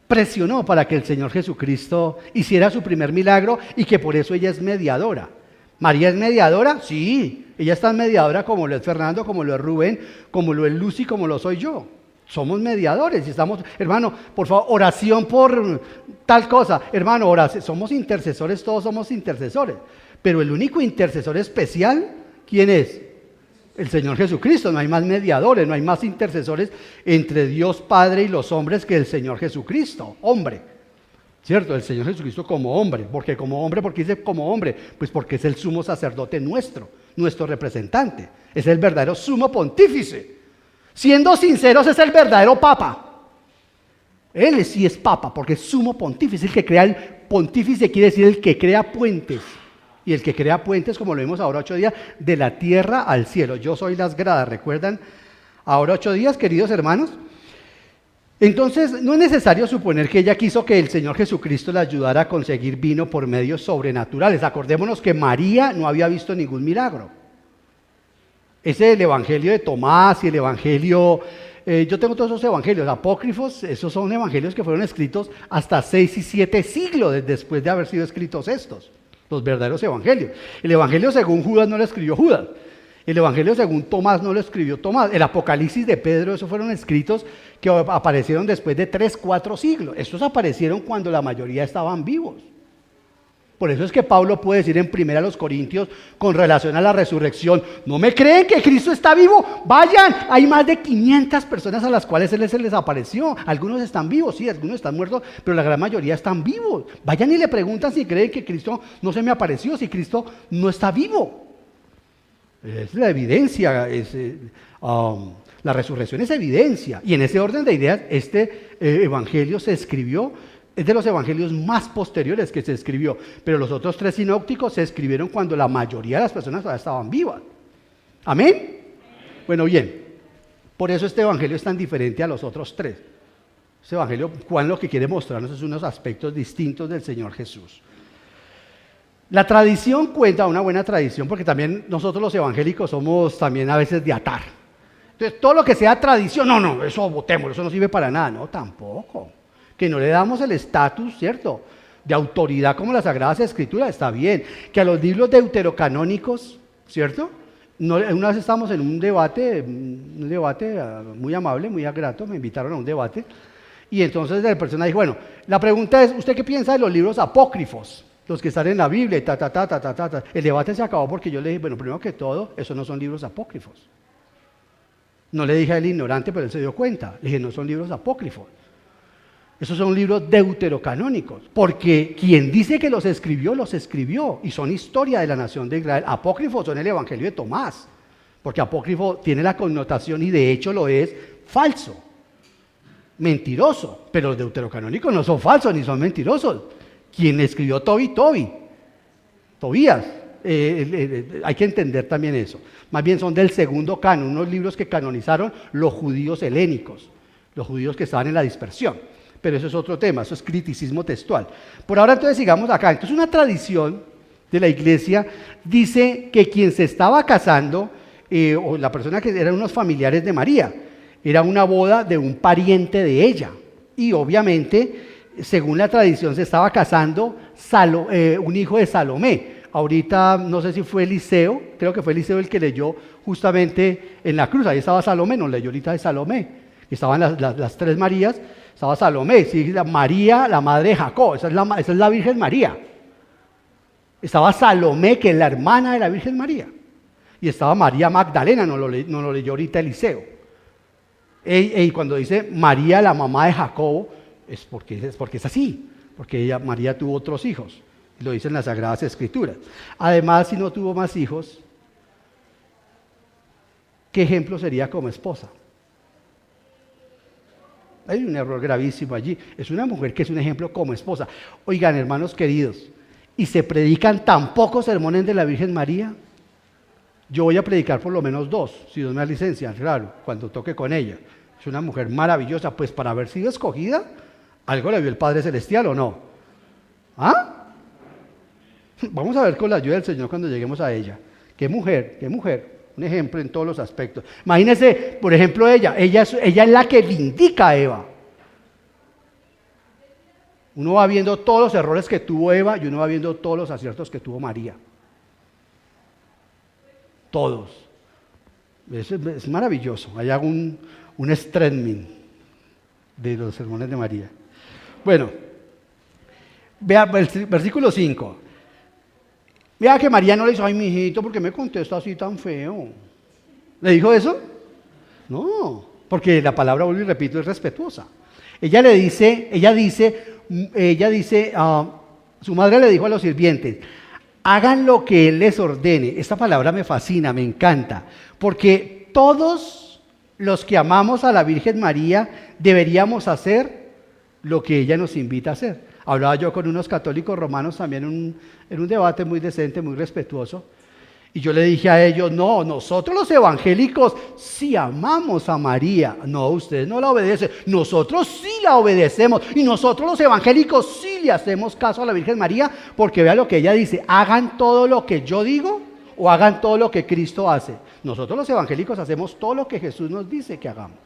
presionó para que el Señor Jesucristo hiciera su primer milagro y que por eso ella es mediadora. ¿María es mediadora? Sí, ella es tan mediadora como lo es Fernando, como lo es Rubén, como lo es Lucy, como lo soy yo. Somos mediadores y estamos, hermano, por favor, oración por tal cosa. Hermano, oración, somos intercesores, todos somos intercesores. Pero el único intercesor especial, ¿quién es? El Señor Jesucristo. No hay más mediadores, no hay más intercesores entre Dios Padre y los hombres que el Señor Jesucristo, hombre. ¿Cierto? El Señor Jesucristo como hombre. ¿Por qué dice como hombre? Pues porque es el sumo sacerdote nuestro representante. Es el verdadero sumo pontífice. Siendo sinceros, es el verdadero papa. Él sí es papa porque es sumo pontífice. El que crea el pontífice quiere decir el que crea puentes. Y el que crea puentes, como lo vimos ahora 8 días, de la tierra al cielo. Yo soy las gradas, ¿recuerdan? Ahora 8 días, queridos hermanos. Entonces, no es necesario suponer que ella quiso que el Señor Jesucristo le ayudara a conseguir vino por medios sobrenaturales. Acordémonos que María no había visto ningún milagro. Ese es el evangelio de Tomás y el evangelio... yo tengo todos esos evangelios apócrifos, esos son evangelios que fueron escritos hasta 6 y 7 siglos después de haber sido escritos estos. Los verdaderos evangelios. El evangelio según Judas no lo escribió Judas. El evangelio según Tomás no lo escribió Tomás. El Apocalipsis de Pedro, esos fueron escritos que aparecieron después de 3, 4 siglos. Estos aparecieron cuando la mayoría estaban vivos. Por eso es que Pablo puede decir en 1 Corintios con relación a la resurrección, ¿no me creen que Cristo está vivo? Vayan, hay más de 500 personas a las cuales Él se les apareció. Algunos están vivos, sí, algunos están muertos, pero la gran mayoría están vivos. Vayan y le preguntan si creen que Cristo no se me apareció, si Cristo no está vivo. Es la evidencia. La resurrección es evidencia. Y en ese orden de ideas, este evangelio se escribió, es de los evangelios más posteriores que se escribió. Pero los otros 3 sinópticos se escribieron cuando la mayoría de las personas todavía estaban vivas. ¿Amén? Bueno, bien. Por eso este evangelio es tan diferente a los otros 3. Este evangelio, Juan lo que quiere mostrarnos es unos aspectos distintos del Señor Jesús. La tradición cuenta, una buena tradición, porque también nosotros los evangélicos somos también a veces de atar. Entonces, todo lo que sea tradición, no, eso botémoslo, eso no sirve para nada. No, tampoco. Que no le damos el estatus, ¿cierto?, de autoridad como las Sagradas Escrituras, está bien. Que a los libros deuterocanónicos, ¿cierto? No, una vez estábamos en un debate muy amable, muy grato, me invitaron a un debate, y entonces la persona dijo, bueno, la pregunta es, ¿usted qué piensa de los libros apócrifos? Los que están en la Biblia y ta. El debate se acabó porque yo le dije, bueno, primero que todo, esos no son libros apócrifos. No le dije a él ignorante, pero él se dio cuenta. Le dije, no son libros apócrifos. Esos son libros deuterocanónicos, porque quien dice que los escribió, y son historia de la nación de Israel. Apócrifos son el Evangelio de Tomás, porque apócrifo tiene la connotación, y de hecho lo es, falso, mentiroso. Pero los deuterocanónicos no son falsos ni son mentirosos. Quien escribió Tobías, hay que entender también eso. Más bien son del segundo canon, unos libros que canonizaron los judíos helénicos, los judíos que estaban en la dispersión. Pero eso es otro tema, eso es criticismo textual. Por ahora entonces sigamos acá. Entonces una tradición de la iglesia dice que quien se estaba casando, o la persona que eran unos familiares de María, era una boda de un pariente de ella. Y obviamente, según la tradición, se estaba casando un hijo de Salomé. Ahorita no sé si fue Eliseo, creo que fue Eliseo el que leyó justamente en la cruz. Ahí estaba Salomé, nos leyó ahorita de Salomé. Estaban las 3 Marías. Estaba Salomé, sí, María, la madre de Jacob, esa es la Virgen María. Estaba Salomé, que es la hermana de la Virgen María. Y estaba María Magdalena, no lo leyó ahorita Eliseo. Y cuando dice María, la mamá de Jacob, es porque es así, porque María tuvo otros hijos. Lo dicen las Sagradas Escrituras. Además, si no tuvo más hijos, ¿qué ejemplo sería como esposa? Hay un error gravísimo allí. Es una mujer que es un ejemplo como esposa. Oigan, hermanos queridos, ¿y se predican tan pocos sermones de la Virgen María? Yo voy a predicar por lo menos 2, si Dios me da licencia, claro, cuando toque con ella. Es una mujer maravillosa, pues para haber sido escogida, algo le vio el Padre Celestial, ¿o no? ¿Ah? Vamos a ver con la ayuda del Señor cuando lleguemos a ella. ¡Qué mujer! Un ejemplo en todos los aspectos. Imagínense, por ejemplo, ella es la que vindica a Eva. Uno va viendo todos los errores que tuvo Eva y uno va viendo todos los aciertos que tuvo María. Todos. Es maravilloso. Hay un streaming de los sermones de María. Bueno, vea versículo 5. Vea que María no le dijo, ay, mijito, ¿por qué me contesta así tan feo? ¿Le dijo eso? No, porque la palabra, vuelvo y repito, es respetuosa. Ella dice, su madre le dijo a los sirvientes, hagan lo que Él les ordene. Esta palabra me fascina, me encanta, porque todos los que amamos a la Virgen María deberíamos hacer lo que ella nos invita a hacer. Hablaba yo con unos católicos romanos también en un debate muy decente, muy respetuoso, y yo le dije a ellos, no, nosotros los evangélicos sí amamos a María. No, ustedes no la obedecen, nosotros sí la obedecemos, y nosotros los evangélicos sí le hacemos caso a la Virgen María, porque vea lo que ella dice, hagan todo lo que yo digo o hagan todo lo que Cristo hace. Nosotros los evangélicos hacemos todo lo que Jesús nos dice que hagamos,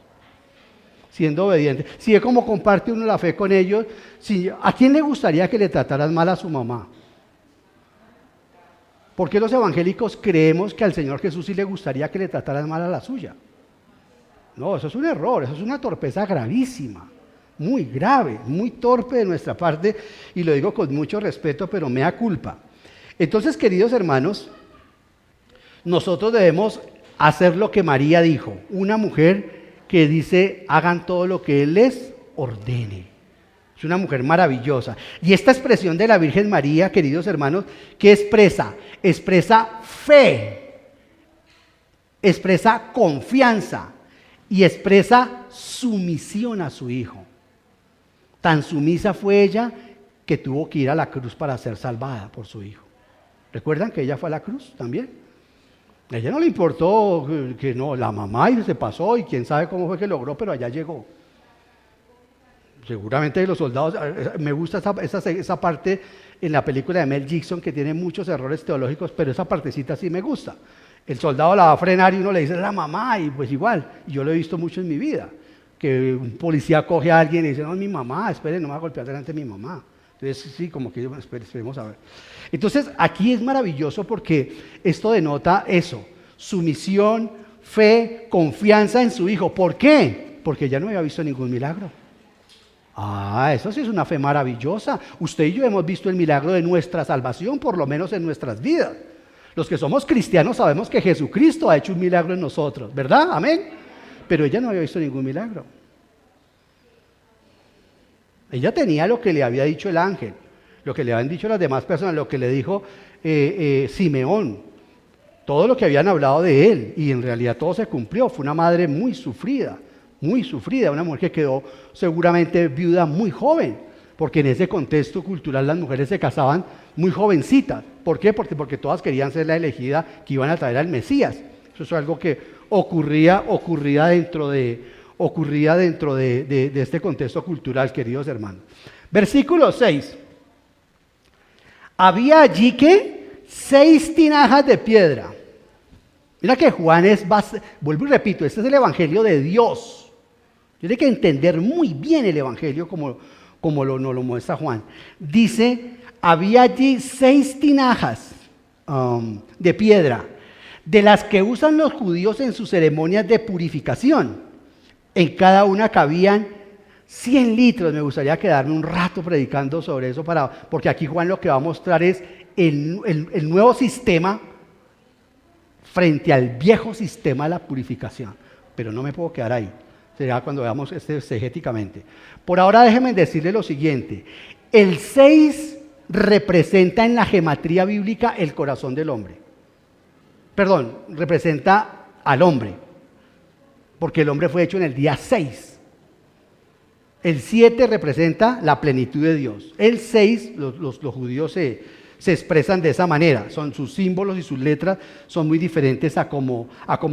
siendo obedientes. Si es como comparte uno la fe con ellos, ¿a quién le gustaría que le trataran mal a su mamá? ¿Por qué los evangélicos creemos que al Señor Jesús sí le gustaría que le trataran mal a la suya? No, eso es un error, eso es una torpeza gravísima, muy grave, muy torpe de nuestra parte, y lo digo con mucho respeto, pero mea culpa. Entonces, queridos hermanos, nosotros debemos hacer lo que María dijo, una mujer que dice, hagan todo lo que Él les ordene. Es una mujer maravillosa. Y esta expresión de la Virgen María, queridos hermanos, ¿qué expresa? Expresa fe, expresa confianza y expresa sumisión a su hijo. Tan sumisa fue ella que tuvo que ir a la cruz para ser salvada por su hijo. ¿Recuerdan que ella fue a la cruz también? A ella no le importó que no, la mamá y se pasó y quién sabe cómo fue que logró, pero allá llegó. Seguramente los soldados, me gusta esa parte en la película de Mel Gibson que tiene muchos errores teológicos, pero esa partecita sí me gusta. El soldado la va a frenar y uno le dice, es la mamá, y pues igual, y yo lo he visto mucho en mi vida, que un policía coge a alguien y dice, no, es mi mamá, espere, no me va a golpear delante de mi mamá. Entonces sí, como que bueno, esperemos a ver. Entonces aquí es maravilloso porque esto denota eso, sumisión, fe, confianza en su hijo. ¿Por qué? Porque ya no había visto ningún milagro. Eso sí es una fe maravillosa. Usted y yo hemos visto el milagro de nuestra salvación, por lo menos en nuestras vidas. Los que somos cristianos sabemos que Jesucristo ha hecho un milagro en nosotros, ¿verdad? Amén. Pero ella no había visto ningún milagro. Ella tenía lo que le había dicho el ángel, lo que le habían dicho las demás personas, lo que le dijo Simeón, todo lo que habían hablado de él, y en realidad todo se cumplió. Fue una madre muy sufrida, una mujer que quedó seguramente viuda muy joven, porque en ese contexto cultural las mujeres se casaban muy jovencitas. ¿Por qué? Porque todas querían ser la elegida que iban a traer al Mesías. Eso es algo que ocurría dentro de este contexto cultural, queridos hermanos. Versículo 6. Había allí que 6 tinajas de piedra. Mira que Juan vuelvo y repito, este es el Evangelio de Dios. Tiene que entender muy bien el Evangelio como nos lo muestra Juan. Dice, había allí 6 tinajas de piedra, de las que usan los judíos en sus ceremonias de purificación. En cada una cabían 100 litros. Me gustaría quedarme un rato predicando sobre eso, porque aquí Juan lo que va a mostrar es el nuevo sistema frente al viejo sistema de la purificación. Pero no me puedo quedar ahí. Será cuando veamos exegéticamente. Por ahora déjenme decirle lo siguiente. El 6 representa en la gematría bíblica el corazón del hombre. Perdón, representa al hombre. Porque el hombre fue hecho en el día 6. El 7 representa la plenitud de Dios. El 6, los judíos se expresan de esa manera. Sus símbolos y sus letras son muy diferentes a como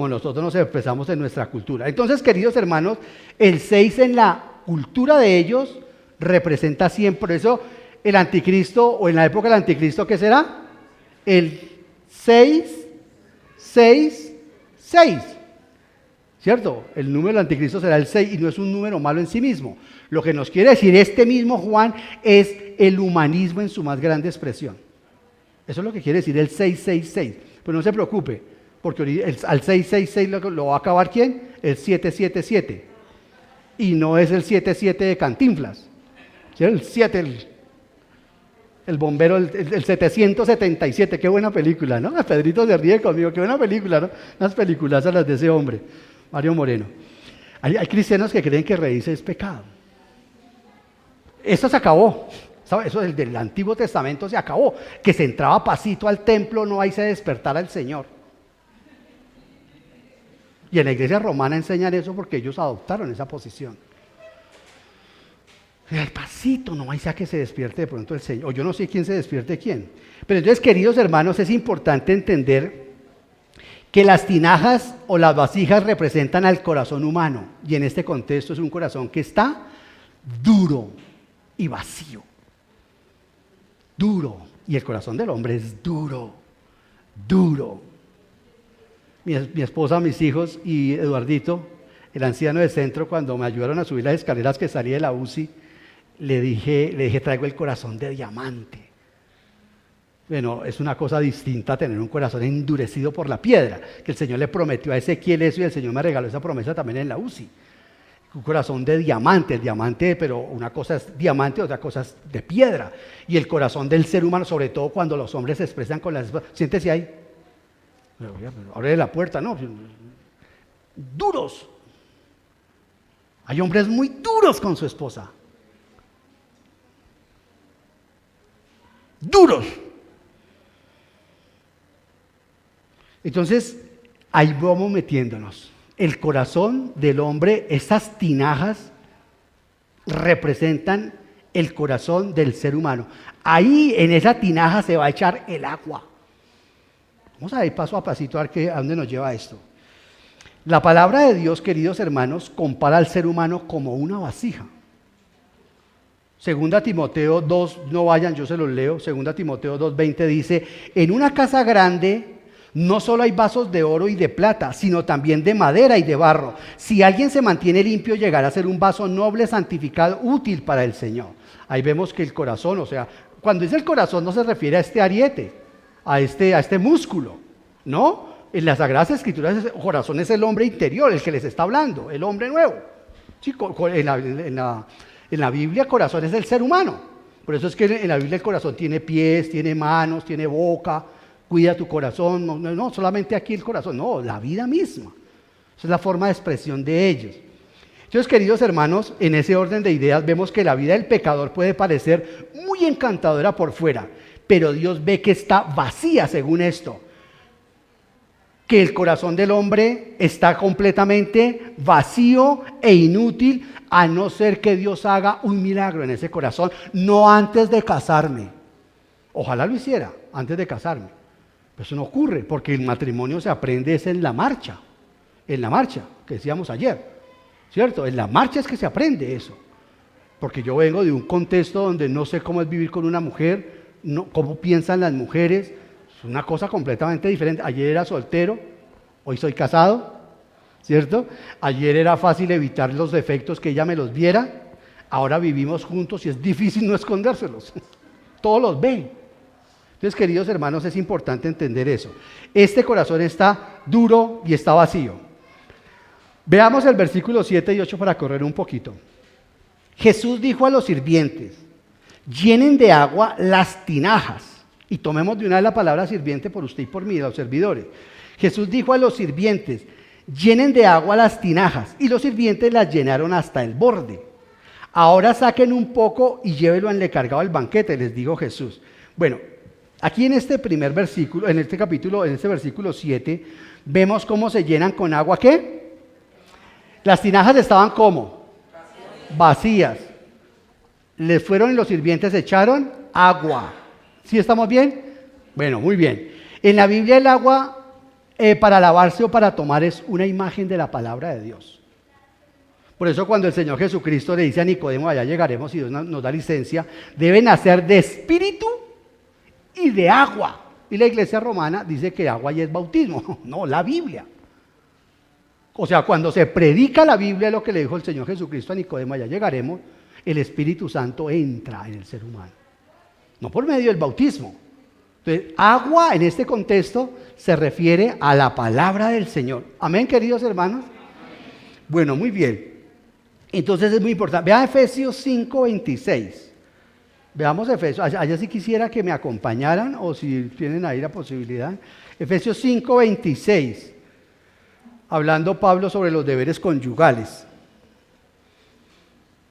nosotros nos expresamos en nuestra cultura. Entonces, queridos hermanos, el 6 en la cultura de ellos representa siempre. Por eso el anticristo, o en la época del anticristo, ¿qué será? El 6, 6, 6. ¿Cierto? El número del anticristo será el 6 y no es un número malo en sí mismo. Lo que nos quiere decir este mismo Juan es el humanismo en su más grande expresión. Eso es lo que quiere decir el 666. Pero no se preocupe, porque al 666 lo va a acabar ¿quién? El 777. Y no es el 77 de Cantinflas. ¿Sí? El 7, el bombero, el 777. Qué buena película, ¿no? Pedrito se ríe conmigo, qué buena película, ¿no? Unas películas a las de ese hombre, Mario Moreno. Hay cristianos que creen que reírse es pecado. Esto se acabó. Eso del Antiguo Testamento se acabó. Que se entraba pasito al templo, no ahí se despertara el Señor. Y en la iglesia romana enseñan eso porque ellos adoptaron esa posición. El pasito, no ahí sea que se despierte de pronto el Señor. O yo no sé quién se despierte quién. Pero entonces, queridos hermanos, es importante entender que las tinajas o las vasijas representan al corazón humano. Y en este contexto es un corazón que está duro y vacío. Duro. Y el corazón del hombre es duro, duro. Mi esposa, mis hijos y Eduardito, el anciano del centro, cuando me ayudaron a subir las escaleras que salí de la UCI, le dije, traigo el corazón de diamante. Bueno, es una cosa distinta tener un corazón endurecido por la piedra, que el Señor le prometió a Ezequiel eso y el Señor me regaló esa promesa también en la UCI. Un corazón de diamante, el diamante, pero una cosa es diamante, otra cosa es de piedra. Y el corazón del ser humano, sobre todo cuando los hombres se expresan con las... Siéntese ahí. Abre la puerta, no. Duros. Hay hombres muy duros con su esposa. Duros. Entonces, ahí vamos metiéndonos. El corazón del hombre, esas tinajas representan el corazón del ser humano. Ahí en esa tinaja se va a echar el agua. Vamos a ir paso a pasito a ver a dónde nos lleva esto. La palabra de Dios, queridos hermanos, compara al ser humano como una vasija. Segunda Timoteo 2, no vayan, yo se los leo. Segunda Timoteo 2:20 dice: en una casa grande no solo hay vasos de oro y de plata, sino también de madera y de barro. Si alguien se mantiene limpio, llegará a ser un vaso noble, santificado, útil para el Señor. Ahí vemos que el corazón, o sea, cuando dice el corazón no se refiere a este ariete, a este músculo, ¿no? En las Sagradas Escrituras el corazón es el hombre interior, el que les está hablando, el hombre nuevo. Sí, en la Biblia el corazón es el ser humano. Por eso es que en la Biblia el corazón tiene pies, tiene manos, tiene boca. Cuida tu corazón, no solamente aquí el corazón, no, la vida misma. Esa es la forma de expresión de ellos. Entonces, queridos hermanos, en ese orden de ideas vemos que la vida del pecador puede parecer muy encantadora por fuera, pero Dios ve que está vacía según esto. Que el corazón del hombre está completamente vacío e inútil, a no ser que Dios haga un milagro en ese corazón, no antes de casarme. Ojalá lo hiciera antes de casarme. Pero eso no ocurre, porque el matrimonio se aprende es en la marcha, que decíamos ayer, ¿cierto? En la marcha es que se aprende eso. Porque yo vengo de un contexto donde no sé cómo es vivir con una mujer, cómo piensan las mujeres, es una cosa completamente diferente. Ayer era soltero, hoy soy casado, ¿cierto? Ayer era fácil evitar los defectos que ella me los viera, ahora vivimos juntos y es difícil no escondérselos, todos los ven. Entonces, queridos hermanos, es importante entender eso. Este corazón está duro y está vacío. Veamos el versículo 7 y 8 para correr un poquito. Jesús dijo a los sirvientes: llenen de agua las tinajas. Y tomemos de una vez la palabra sirviente por usted y por mí, los servidores. Jesús dijo a los sirvientes: llenen de agua las tinajas. Y los sirvientes las llenaron hasta el borde. Ahora saquen un poco y llévenlo al encargado del banquete, les dijo Jesús. Bueno, aquí en este primer versículo, en este capítulo, en este versículo 7, vemos cómo se llenan con agua, ¿qué? Las tinajas estaban ¿cómo? Vacías. Les fueron y los sirvientes echaron agua. ¿Sí estamos bien? Bueno, muy bien. En la Biblia el agua para lavarse o para tomar es una imagen de la palabra de Dios. Por eso cuando el Señor Jesucristo le dice a Nicodemo, allá llegaremos y Dios nos da licencia, deben nacer de espíritu y de agua. Y la iglesia romana dice que agua ya es bautismo. No, la Biblia. O sea, cuando se predica la Biblia, lo que le dijo el Señor Jesucristo a Nicodemo, allá llegaremos, el Espíritu Santo entra en el ser humano. No por medio del bautismo. Entonces, agua en este contexto se refiere a la palabra del Señor. Amén, queridos hermanos. Bueno, muy bien. Entonces es muy importante. Vean Efesios 5:26. Veamos Efesios. Allá sí quisiera que me acompañaran o si tienen ahí la posibilidad. Efesios 5:26. Hablando Pablo sobre los deberes conyugales.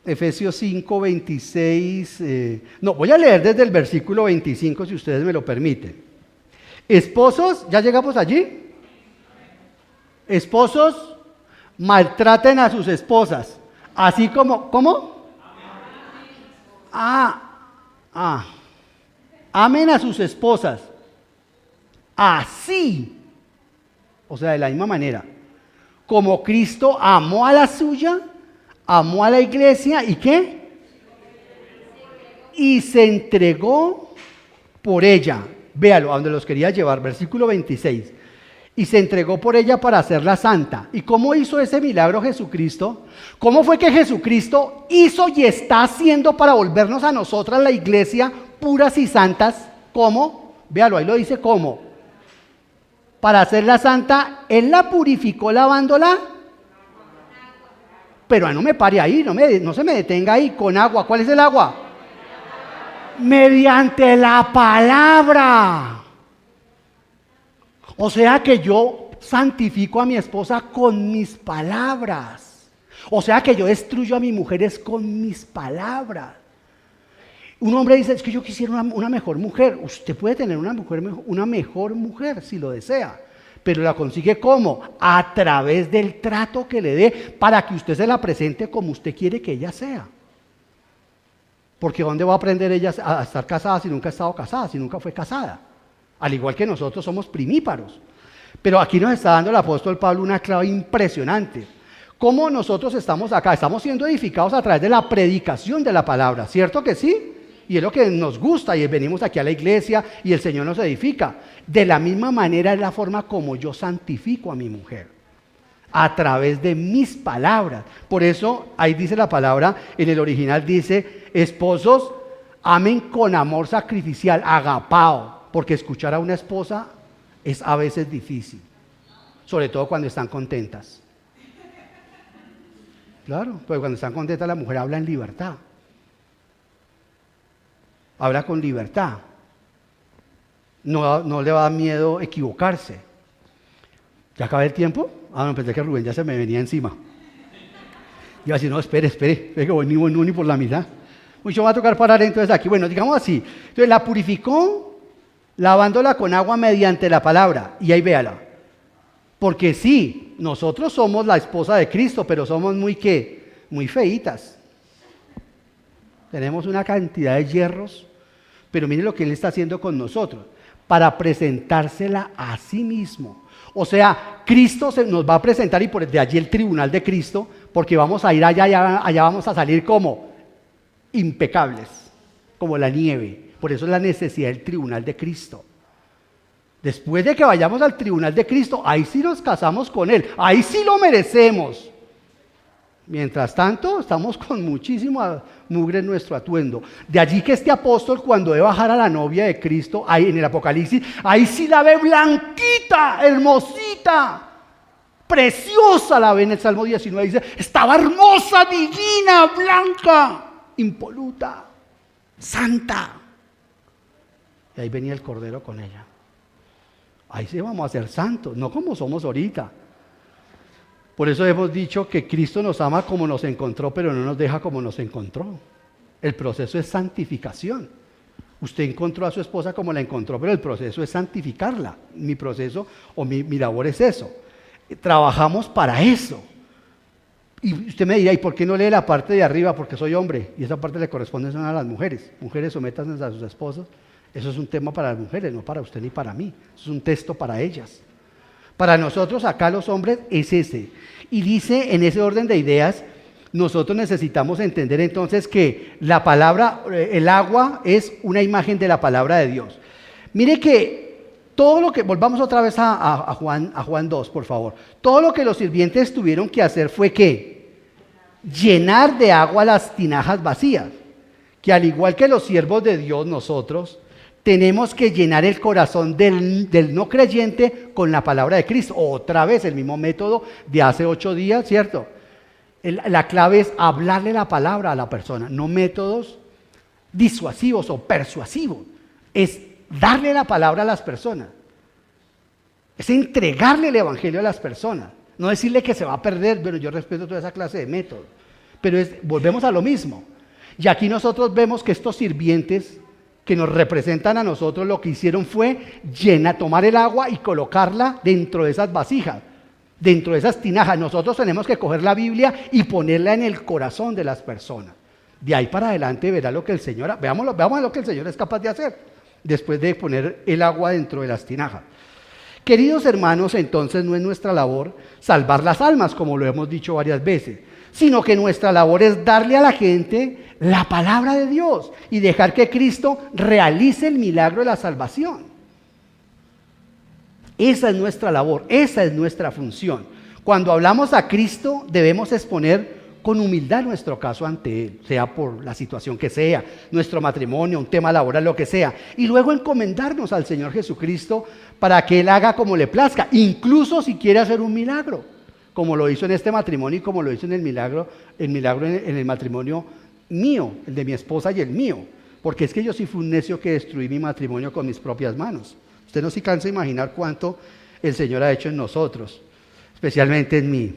Efesios 5:26. No, voy a leer desde el versículo 25 si ustedes me lo permiten. Esposos, ¿ya llegamos allí? Esposos, maltraten a sus esposas. Así como, ¿cómo? Amen a sus esposas. Así, o sea, de la misma manera, como Cristo amó a la suya, amó a la iglesia, ¿y qué? Y se entregó por ella. Véalo, a donde los quería llevar, versículo 26. Y se entregó por ella para hacerla santa. ¿Y cómo hizo ese milagro Jesucristo? ¿Cómo fue que Jesucristo hizo y está haciendo para volvernos a nosotras la iglesia puras y santas? ¿Cómo? Véalo, ahí lo dice cómo. Para hacerla santa, Él la purificó lavándola. Pero no me pare ahí, no se me detenga ahí, con agua. ¿Cuál es el agua? Mediante la palabra. O sea que yo santifico a mi esposa con mis palabras. O sea que yo destruyo a mis mujeres con mis palabras. Un hombre dice, es que yo quisiera una mejor mujer. Usted puede tener una mejor mujer si lo desea. Pero la consigue ¿cómo? A través del trato que le dé para que usted se la presente como usted quiere que ella sea. Porque ¿dónde va a aprender ella a estar casada si nunca ha estado casada, si nunca fue casada? Al igual que nosotros somos primíparos. Pero aquí nos está dando el apóstol Pablo una clave impresionante. ¿Cómo nosotros estamos acá? Estamos siendo edificados a través de la predicación de la palabra, ¿cierto que sí? Y es lo que nos gusta y venimos aquí a la iglesia y el Señor nos edifica. De la misma manera es la forma como yo santifico a mi mujer, a través de mis palabras. Por eso ahí dice la palabra, en el original dice, esposos, amen con amor sacrificial, agapao, porque escuchar a una esposa es a veces difícil, sobre todo cuando están contentas. Claro, porque cuando están contentas la mujer habla en libertad. Habla con libertad. No le va a dar miedo equivocarse. ¿Ya acabé el tiempo? No, pensé que Rubén ya se me venía encima. Iba a decir, no, espere, que voy ni por la mitad. Mucho va a tocar parar entonces aquí. Bueno, digamos así. Entonces la purificó lavándola con agua mediante la palabra. Y ahí véala. Porque sí, nosotros somos la esposa de Cristo, pero somos muy feitas. Tenemos una cantidad de hierros. Pero mire lo que Él está haciendo con nosotros, para presentársela a sí mismo. O sea, Cristo nos va a presentar y por de allí el tribunal de Cristo, porque vamos a ir allá vamos a salir como impecables, como la nieve. Por eso es la necesidad del tribunal de Cristo. Después de que vayamos al tribunal de Cristo, ahí sí nos casamos con Él, ahí sí lo merecemos. Mientras tanto, estamos con muchísima mugre en nuestro atuendo. De allí que este apóstol, cuando ve bajar a la novia de Cristo, ahí en el Apocalipsis, ahí sí la ve blanquita, hermosita, preciosa la ve en el Salmo 19. Dice, estaba hermosa, divina, blanca, impoluta, santa. Y ahí venía el Cordero con ella. Ahí sí vamos a ser santos, no como somos ahorita. Por eso hemos dicho que Cristo nos ama como nos encontró, pero no nos deja como nos encontró. El proceso es santificación. Usted encontró a su esposa como la encontró, pero el proceso es santificarla. Mi proceso o mi labor es eso. Trabajamos para eso. Y usted me dirá, ¿y por qué no lee la parte de arriba? Porque soy hombre y esa parte le corresponde a las mujeres. Mujeres, sométanse a sus esposos. Eso es un tema para las mujeres, no para usted ni para mí. Eso es un texto para ellas. Para nosotros acá los hombres es ese. Y dice en ese orden de ideas, nosotros necesitamos entender entonces que la palabra, el agua es una imagen de la palabra de Dios. Mire que todo lo que, volvamos otra vez a Juan 2, por favor. Todo lo que los sirvientes tuvieron que hacer fue ¿qué? Llenar de agua las tinajas vacías. Que al igual que los siervos de Dios, nosotros tenemos que llenar el corazón del no creyente con la palabra de Cristo. Otra vez el mismo método de hace 8 días, ¿cierto? La clave es hablarle la palabra a la persona, no métodos disuasivos o persuasivos. Es darle la palabra a las personas. Es entregarle el evangelio a las personas. No decirle que se va a perder. Bueno, yo respeto toda esa clase de métodos. Pero volvemos a lo mismo. Y aquí nosotros vemos que estos sirvientes que nos representan a nosotros, lo que hicieron fue tomar el agua y colocarla dentro de esas vasijas, dentro de esas tinajas. Nosotros tenemos que coger la Biblia y ponerla en el corazón de las personas. De ahí para adelante verá lo que el Señor, veamos lo que el Señor es capaz de hacer, después de poner el agua dentro de las tinajas. Queridos hermanos, entonces no es nuestra labor salvar las almas, como lo hemos dicho varias veces, sino que nuestra labor es darle a la gente la palabra de Dios y dejar que Cristo realice el milagro de la salvación. Esa es nuestra labor, esa es nuestra función. Cuando hablamos a Cristo debemos exponer con humildad nuestro caso ante Él, sea por la situación que sea, nuestro matrimonio, un tema laboral, lo que sea, y luego encomendarnos al Señor Jesucristo para que Él haga como le plazca, incluso si quiere hacer un milagro, como lo hizo en este matrimonio y como lo hizo en el milagro en el matrimonio mío, el de mi esposa y el mío, porque es que yo sí fui un necio que destruí mi matrimonio con mis propias manos. Usted no se cansa de imaginar cuánto el Señor ha hecho en nosotros, especialmente en mí.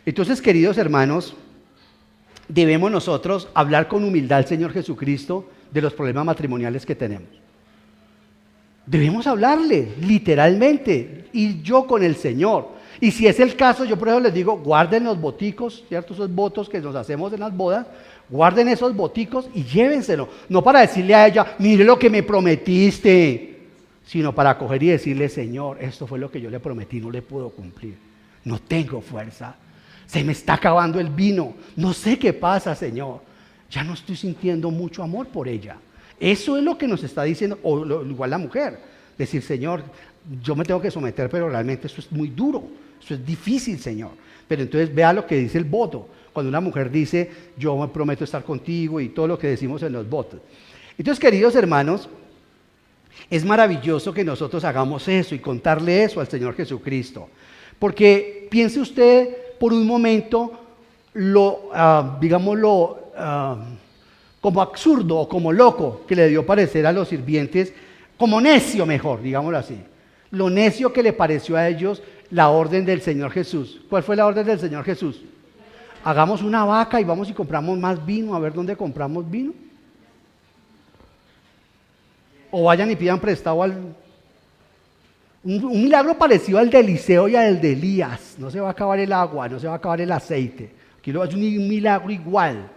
Entonces, queridos hermanos, debemos nosotros hablar con humildad al Señor Jesucristo de los problemas matrimoniales que tenemos. Debemos hablarle, literalmente, y yo con el Señor. Y si es el caso, yo por eso les digo, guarden los boticos, ¿cierto? Esos votos que nos hacemos en las bodas, guarden esos boticos y llévenselo. No para decirle a ella, mire lo que me prometiste, sino para coger y decirle, Señor, esto fue lo que yo le prometí, no le puedo cumplir. No tengo fuerza, se me está acabando el vino, no sé qué pasa, Señor. Ya no estoy sintiendo mucho amor por ella. Eso es lo que nos está diciendo, o igual la mujer, decir, Señor, yo me tengo que someter, pero realmente eso es muy duro, eso es difícil, Señor. Pero entonces vea lo que dice el voto, cuando una mujer dice, yo me prometo estar contigo y todo lo que decimos en los votos. Entonces, queridos hermanos, es maravilloso que nosotros hagamos eso y contarle eso al Señor Jesucristo. Porque piense usted por un momento digámoslo, como absurdo o como loco que le dio parecer a los sirvientes, como necio mejor, digámoslo así. Lo necio que le pareció a ellos la orden del Señor Jesús. ¿Cuál fue la orden del Señor Jesús? Hagamos una vaca y vamos y compramos más vino, a ver dónde compramos vino. O vayan y pidan prestado un milagro parecido al de Eliseo y al de Elías. No se va a acabar el agua, no se va a acabar el aceite. Aquí es un milagro igual.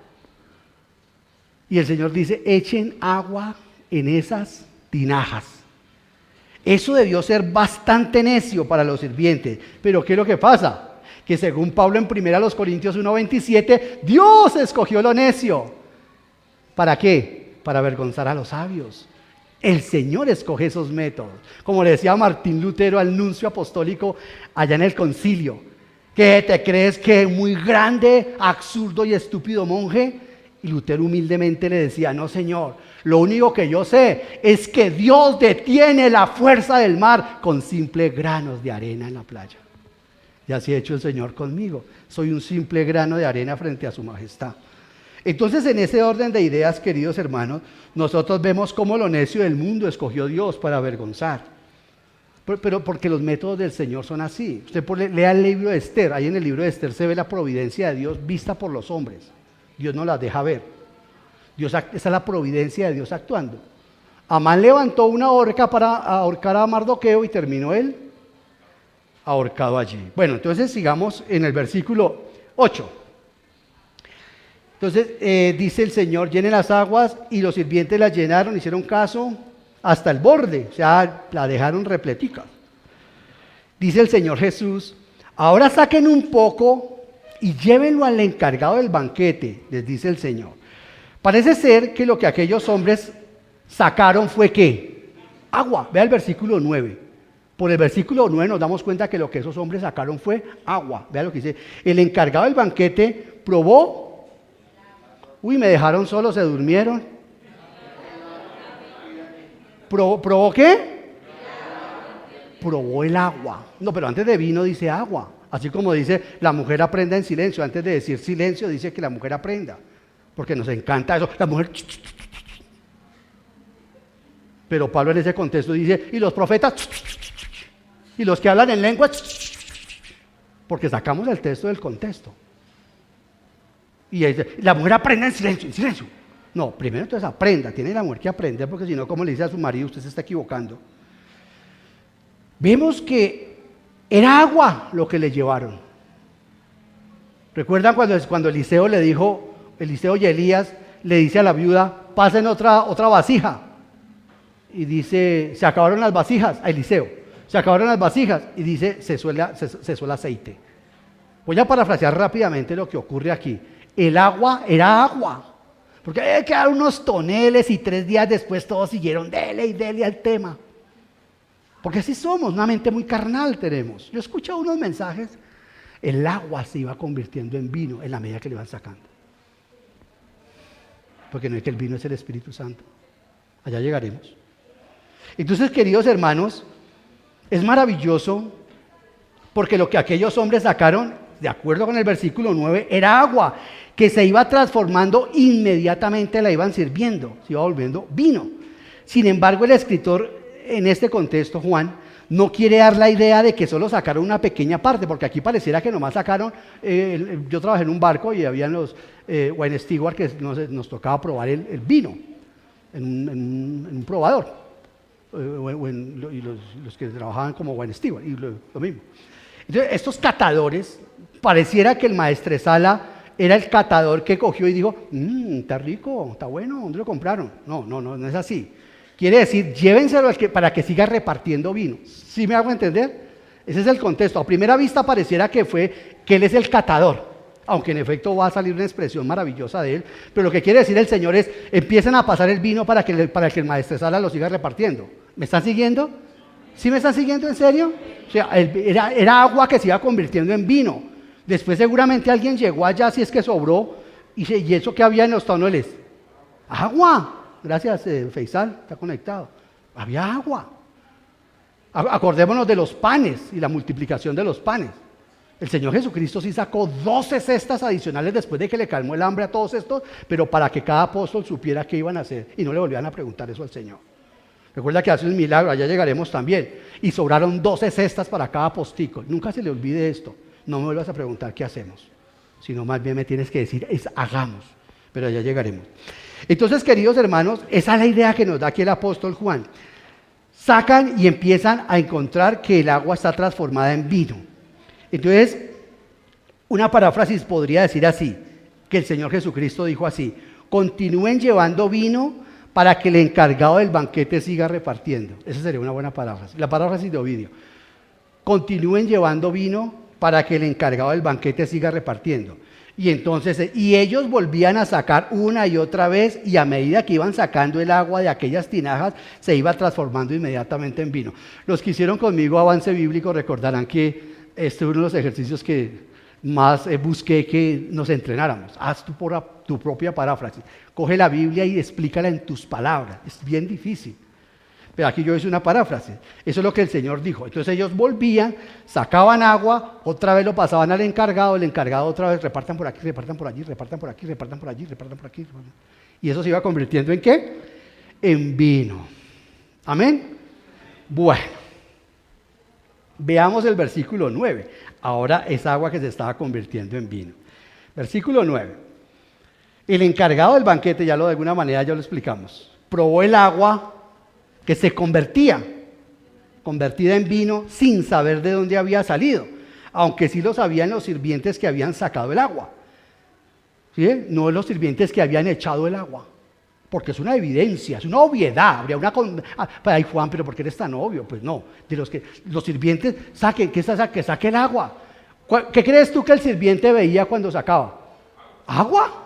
Y el Señor dice, echen agua en esas tinajas. Eso debió ser bastante necio para los sirvientes. Pero ¿qué es lo que pasa? Que según Pablo en 1 Corintios 1:27, Dios escogió lo necio. ¿Para qué? Para avergonzar a los sabios. El Señor escoge esos métodos. Como le decía Martín Lutero al nuncio apostólico allá en el concilio. ¿Qué te crees que muy grande, absurdo y estúpido monje? Y Lutero humildemente le decía, no Señor, lo único que yo sé es que Dios detiene la fuerza del mar con simples granos de arena en la playa. Y así ha hecho el Señor conmigo. Soy un simple grano de arena frente a su majestad. Entonces, en ese orden de ideas, queridos hermanos, nosotros vemos cómo lo necio del mundo escogió Dios para avergonzar. Pero porque los métodos del Señor son así. Usted lea el libro de Esther. Ahí en el libro de Esther se ve la providencia de Dios vista por los hombres. Dios no las deja ver. Esa es la providencia de Dios actuando. Amán levantó una horca para ahorcar a Mardoqueo y terminó él ahorcado allí. Bueno, entonces sigamos en el versículo 8. Entonces dice el Señor, llenen las aguas, y los sirvientes las llenaron, hicieron caso hasta el borde, o sea, la dejaron repletica. Dice el Señor Jesús, ahora saquen un poco y llévenlo al encargado del banquete, les dice el Señor. Parece ser que lo que aquellos hombres sacaron fue ¿qué? Agua. Vea el versículo 9. Por el versículo 9 nos damos cuenta que lo que esos hombres sacaron fue agua. Vea lo que dice. El encargado del banquete probó. Uy, me dejaron solo, se durmieron. ¿Probó qué? Probó el agua. No, pero antes de vino dice agua. Así como dice, la mujer aprenda en silencio. Antes de decir silencio, dice que la mujer aprenda. Porque nos encanta eso. La mujer... Pero Pablo en ese contexto dice, y los profetas... Y los que hablan en lengua... Porque sacamos el texto del contexto. Y dice, la mujer aprenda en silencio, en silencio. No, primero entonces aprenda. Tiene la mujer que aprender, porque si no, como le dice a su marido, usted se está equivocando. Vemos que era agua lo que le llevaron. ¿Recuerdan cuando Eliseo le dijo, Eliseo y Elías le dice a la viuda, pasen otra vasija? Y dice, se acabaron las vasijas, a Eliseo, se acabaron las vasijas, y dice, cesó el aceite. Voy a parafrasear rápidamente lo que ocurre aquí. El agua era agua, porque había que dar unos toneles y 3 días después todos siguieron dele y dele al tema. Porque así somos, una mente muy carnal tenemos. Yo he escuchado unos mensajes, el agua se iba convirtiendo en vino en la medida que le iban sacando. Porque no es que el vino es el Espíritu Santo. Allá llegaremos. Entonces, queridos hermanos, es maravilloso porque lo que aquellos hombres sacaron, de acuerdo con el versículo 9, era agua que se iba transformando inmediatamente, la iban sirviendo, se iba volviendo vino. Sin embargo, el escritor en este contexto, Juan, no quiere dar la idea de que solo sacaron una pequeña parte, porque aquí pareciera que nomás sacaron, yo trabajé en un barco y habían los wine steward que nos tocaba probar el vino en un probador. y los que trabajaban como Wayne Stewart, y lo mismo. Entonces, estos catadores, pareciera que el maestresala era el catador que cogió y dijo, está rico, está bueno, ¿dónde lo compraron? No es así. Quiere decir, llévenselo para que siga repartiendo vino. ¿Sí me hago entender? Ese es el contexto. A primera vista pareciera que él es el catador, aunque en efecto va a salir una expresión maravillosa de él, pero lo que quiere decir el Señor es, empiecen a pasar el vino para que el maestresala lo siga repartiendo. ¿Me están siguiendo? ¿Sí me están siguiendo en serio? O sea, era agua que se iba convirtiendo en vino. Después seguramente alguien llegó allá, si es que sobró, y eso que había en los toneles. Agua. Gracias, Feisal, está conectado. Había agua. Acordémonos de los panes y la multiplicación de los panes. El Señor Jesucristo sí sacó 12 cestas adicionales después de que le calmó el hambre a todos estos, pero para que cada apóstol supiera qué iban a hacer y no le volvieran a preguntar eso al Señor. Recuerda que hace un milagro, allá llegaremos también. Y sobraron 12 cestas para cada apostico. Nunca se le olvide esto. No me vuelvas a preguntar qué hacemos, sino más bien me tienes que decir, hagamos. Pero allá llegaremos. Entonces, queridos hermanos, esa es la idea que nos da aquí el apóstol Juan. Sacan y empiezan a encontrar que el agua está transformada en vino. Entonces, una paráfrasis podría decir así, que el Señor Jesucristo dijo así, continúen llevando vino para que el encargado del banquete siga repartiendo. Esa sería una buena paráfrasis, la paráfrasis de Ovidio. Continúen llevando vino para que el encargado del banquete siga repartiendo. Y entonces, y ellos volvían a sacar una y otra vez, y a medida que iban sacando el agua de aquellas tinajas, se iba transformando inmediatamente en vino. Los que hicieron conmigo avance bíblico recordarán que este es uno de los ejercicios que más busqué que nos entrenáramos. Haz tu propia paráfrasis. Coge la Biblia y explícala en tus palabras. Es bien difícil. Pero aquí yo hice una paráfrasis. Eso es lo que el Señor dijo. Entonces ellos volvían, sacaban agua, otra vez lo pasaban al encargado, el encargado otra vez repartan por aquí, repartan por allí, repartan por aquí, repartan por allí, repartan por aquí. Y eso se iba convirtiendo ¿en qué? En vino. ¿Amén? Bueno, veamos el versículo 9. Ahora es agua que se estaba convirtiendo en vino. Versículo 9. El encargado del banquete, de alguna manera ya lo explicamos, probó el agua que se convertida en vino sin saber de dónde había salido, aunque sí lo sabían los sirvientes que habían sacado el agua, ¿sí? No los sirvientes que habían echado el agua, porque es una evidencia, es una obviedad. Habría ay Juan, pero ¿por qué eres tan obvio? Pues no, de los sirvientes que saque el agua. ¿Qué crees tú que el sirviente veía cuando sacaba? ¿Agua?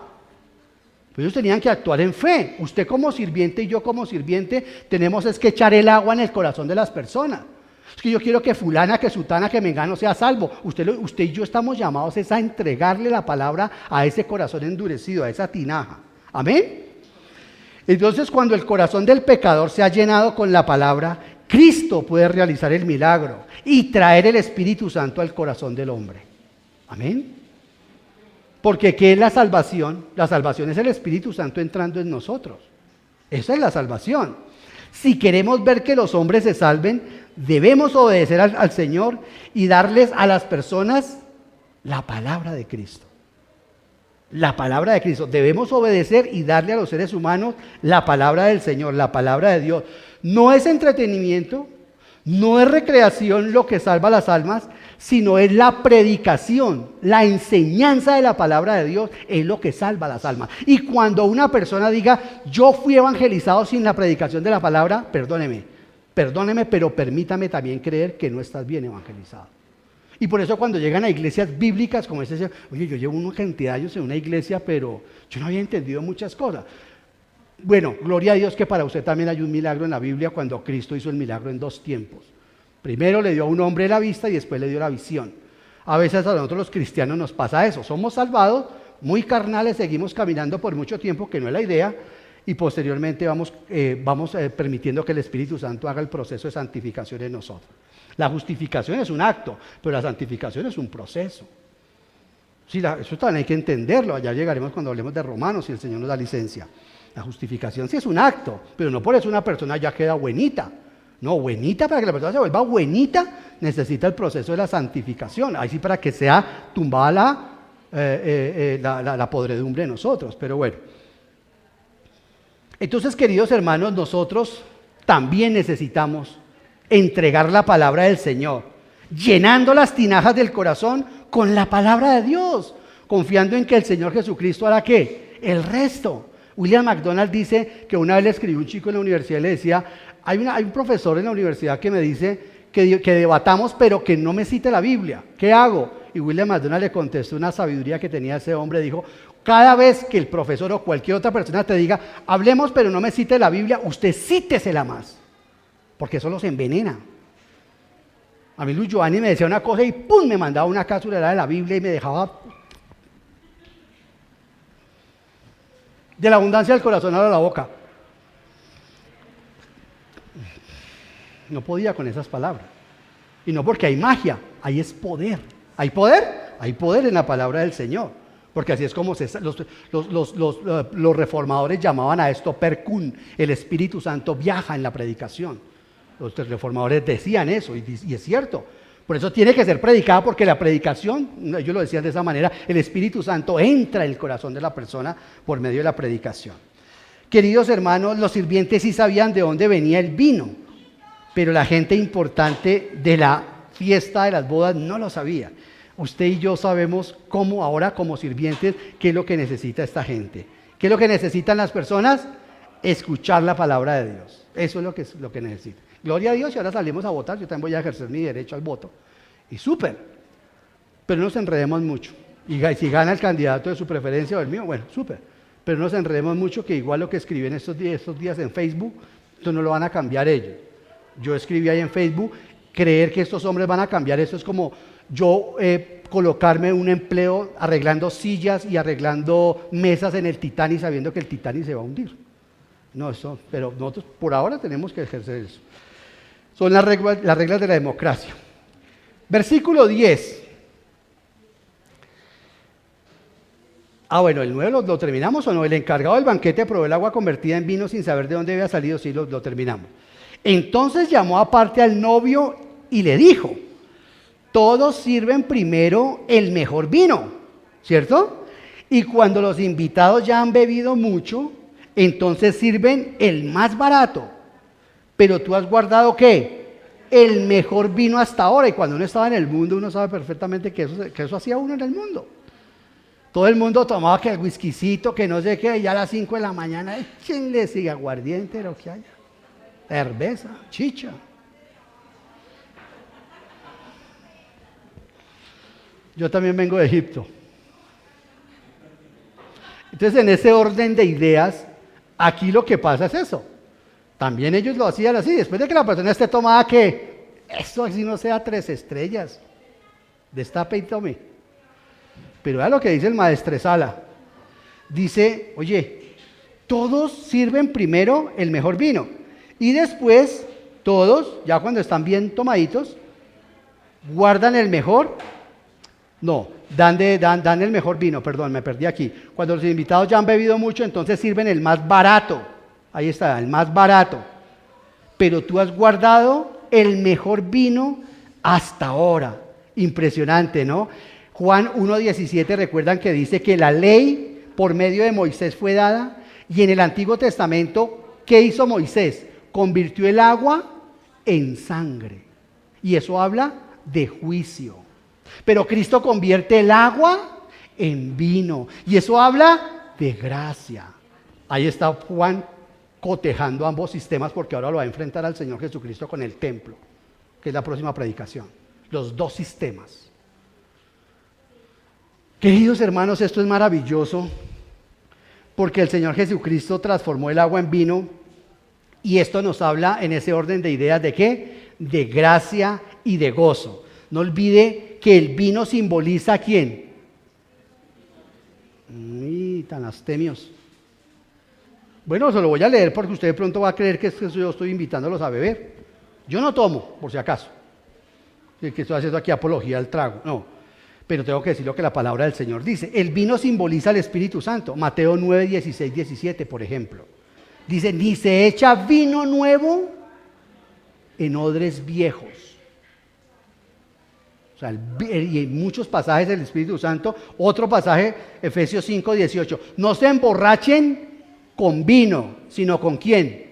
Pues ellos tenían que actuar en fe. Usted como sirviente y yo como sirviente tenemos que echar el agua en el corazón de las personas. Es que yo quiero que fulana, que sutana, que mengano sea salvo. Usted y yo estamos llamados a entregarle la palabra a ese corazón endurecido, a esa tinaja. ¿Amén? Entonces, cuando el corazón del pecador se ha llenado con la palabra, Cristo puede realizar el milagro y traer el Espíritu Santo al corazón del hombre. ¿Amén? Porque ¿qué es la salvación? La salvación es el Espíritu Santo entrando en nosotros. Esa es la salvación. Si queremos ver que los hombres se salven, debemos obedecer al Señor y darles a las personas la palabra de Cristo. La palabra de Cristo. Debemos obedecer y darle a los seres humanos la palabra del Señor, la palabra de Dios. No es entretenimiento, no es recreación lo que salva las almas, sino es la predicación, la enseñanza de la palabra de Dios es lo que salva las almas. Y cuando una persona diga, yo fui evangelizado sin la predicación de la palabra, perdóneme, pero permítame también creer que no estás bien evangelizado. Y por eso cuando llegan a iglesias bíblicas como esta, oye, yo llevo una cantidad de años en una iglesia, pero yo no había entendido muchas cosas. Bueno, gloria a Dios que para usted también hay un milagro en la Biblia cuando Cristo hizo el milagro en 2 tiempos. Primero le dio a un hombre la vista y después le dio la visión. A veces a nosotros los cristianos nos pasa eso. Somos salvados, muy carnales, seguimos caminando por mucho tiempo, que no es la idea, y posteriormente vamos permitiendo que el Espíritu Santo haga el proceso de santificación en nosotros. La justificación es un acto, pero la santificación es un proceso. Sí, eso también hay que entenderlo. Allá llegaremos cuando hablemos de Romanos, si el Señor nos da licencia. La justificación sí es un acto, pero no por eso una persona ya queda buenita. No, buenita, para que la persona se vuelva buenita, necesita el proceso de la santificación. Ahí sí, para que sea tumbada la podredumbre de nosotros. Pero bueno. Entonces, queridos hermanos, nosotros también necesitamos entregar la palabra del Señor, llenando las tinajas del corazón con la palabra de Dios, confiando en que el Señor Jesucristo hará ¿qué? El resto. William MacDonald dice que una vez le escribió un chico en la universidad y le decía, hay un profesor en la universidad que me dice que debatamos pero que no me cite la Biblia, ¿qué hago? Y William MacDonald le contestó una sabiduría que tenía ese hombre, dijo, cada vez que el profesor o cualquier otra persona te diga, hablemos pero no me cite la Biblia, usted cítesela más, porque eso los envenena. A mí Luis Giovanni me decía una cosa y ¡pum! Me mandaba una cápsula de la Biblia y me dejaba... De la abundancia del corazón habla la boca. No podía con esas palabras. Y no porque hay magia, ahí es poder. ¿Hay poder? Hay poder en la palabra del Señor. Porque así es como los reformadores llamaban a esto percún. El Espíritu Santo viaja en la predicación. Los reformadores decían eso y es cierto. Por eso tiene que ser predicada, porque la predicación, ellos lo decían de esa manera, el Espíritu Santo entra en el corazón de la persona por medio de la predicación. Queridos hermanos, los sirvientes sí sabían de dónde venía el vino, pero la gente importante de la fiesta de las bodas no lo sabía. Usted y yo sabemos cómo ahora como sirvientes, qué es lo que necesita esta gente. ¿Qué es lo que necesitan las personas? Escuchar la palabra de Dios. Eso es lo que necesitan. Gloria a Dios, y ahora salimos a votar, yo también voy a ejercer mi derecho al voto. Y súper, pero no nos enredemos mucho. Y si gana el candidato de su preferencia o el mío, bueno, súper. Pero no nos enredemos mucho, que igual lo que escribí en estos días en Facebook, esto no lo van a cambiar ellos. Yo escribí ahí en Facebook, creer que estos hombres van a cambiar, eso es como yo colocarme un empleo arreglando sillas y arreglando mesas en el Titanic sabiendo que el Titanic se va a hundir. No, eso, pero nosotros por ahora tenemos que ejercer eso. Son las reglas de la democracia. Versículo 10. Bueno, el 9 lo terminamos o no. El encargado del banquete probó el agua convertida en vino sin saber de dónde había salido. Sí, lo terminamos. Entonces llamó aparte al novio y le dijo, todos sirven primero el mejor vino, ¿cierto? Y cuando los invitados ya han bebido mucho, entonces sirven el más barato. Pero tú has guardado ¿qué? El mejor vino hasta ahora. Y cuando uno estaba en el mundo, uno sabe perfectamente que eso hacía uno en el mundo. Todo el mundo tomaba que el whiskycito, que no sé qué, ya a las 5 de la mañana, échenle sigue aguardiente, lo que haya. Cerveza, chicha. Yo también vengo de Egipto. Entonces, en ese orden de ideas, aquí lo que pasa es eso. También ellos lo hacían así, después de que la persona esté tomada, que eso así no sea 3 estrellas, destape y tome. Pero vea lo que dice el maestresala. Dice, oye, todos sirven primero el mejor vino y después todos, ya cuando están bien tomaditos, guardan el mejor, no, dan el mejor vino, perdón, me perdí aquí. Cuando los invitados ya han bebido mucho, entonces sirven el más barato. Ahí está, el más barato. Pero tú has guardado el mejor vino hasta ahora. Impresionante, ¿no? Juan 1:17, recuerdan que dice que la ley por medio de Moisés fue dada, y en el Antiguo Testamento, ¿qué hizo Moisés? Convirtió el agua en sangre. Y eso habla de juicio. Pero Cristo convierte el agua en vino. Y eso habla de gracia. Ahí está Juan cotejando ambos sistemas, porque ahora lo va a enfrentar al Señor Jesucristo con el templo, que es la próxima predicación. Los dos sistemas. Queridos hermanos, esto es maravilloso, porque el Señor Jesucristo transformó el agua en vino, y esto nos habla en ese orden de ideas de ¿qué? De gracia y de gozo. No olvide que el vino simboliza ¿a quién? Tan astemios. Bueno, se lo voy a leer porque usted de pronto va a creer que yo estoy invitándolos a beber. Yo no tomo, por si acaso. Que estoy haciendo aquí apología al trago. No, pero tengo que decir lo que la palabra del Señor dice. El vino simboliza al Espíritu Santo. Mateo 9, 16, 17, por ejemplo. Dice, ni se echa vino nuevo en odres viejos. O sea, y en muchos pasajes del Espíritu Santo, otro pasaje, Efesios 5, 18. No se emborrachen con vino, sino ¿con quién?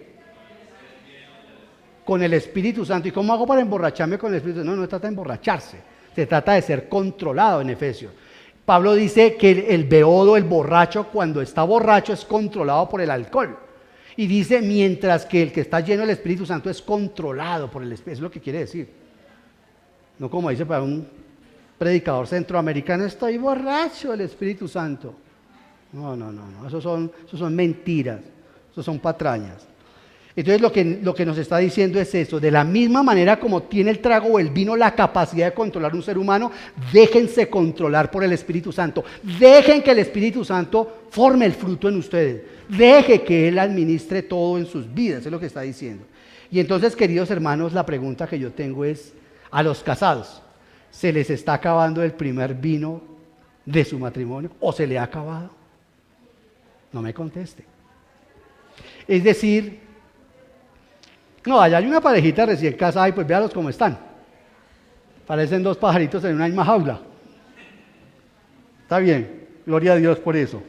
con el Espíritu Santo. ¿Y cómo hago para emborracharme con el Espíritu Santo? No, no se trata de emborracharse, se trata de ser controlado en Efesios. Pablo dice que el beodo, el borracho, cuando está borracho es controlado por el alcohol. Y dice, mientras que el que está lleno del Espíritu Santo es controlado por el Espíritu. Eso es lo que quiere decir. No como dice para un predicador centroamericano, estoy borracho del Espíritu Santo. No. Eso son mentiras, eso son patrañas. Entonces lo que nos está diciendo es eso, de la misma manera como tiene el trago o el vino la capacidad de controlar un ser humano, déjense controlar por el Espíritu Santo, dejen que el Espíritu Santo forme el fruto en ustedes, deje que Él administre todo en sus vidas, es lo que está diciendo. Y entonces, queridos hermanos, la pregunta que yo tengo es, a los casados, ¿se les está acabando el primer vino de su matrimonio o se le ha acabado? No me conteste. Es decir, no, allá hay una parejita recién casada y pues véalos cómo están. Parecen dos pajaritos en una misma jaula. Está bien, gloria a Dios por eso.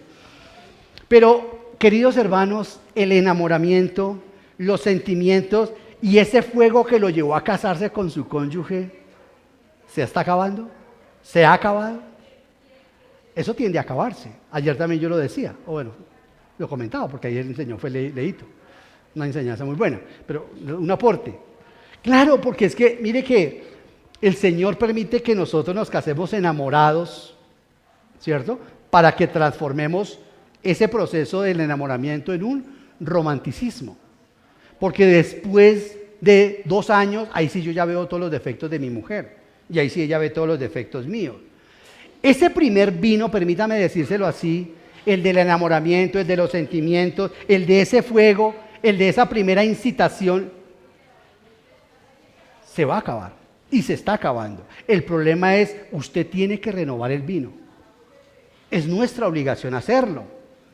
Pero, queridos hermanos, el enamoramiento, los sentimientos y ese fuego que lo llevó a casarse con su cónyuge, ¿se está acabando? ¿Se ha acabado? Eso tiende a acabarse. Ayer también yo lo decía, o bueno, lo comentaba porque ayer el Señor fue leíto. Una enseñanza muy buena, pero un aporte. Claro, porque es que, mire que el Señor permite que nosotros nos casemos enamorados, ¿cierto? Para que transformemos ese proceso del enamoramiento en un romanticismo. Porque después de 2 años, ahí sí yo ya veo todos los defectos de mi mujer, y ahí sí ella ve todos los defectos míos. Ese primer vino, permítame decírselo así, el del enamoramiento, el de los sentimientos, el de ese fuego, el de esa primera incitación, se va a acabar y se está acabando. El problema es, usted tiene que renovar el vino. Es nuestra obligación hacerlo.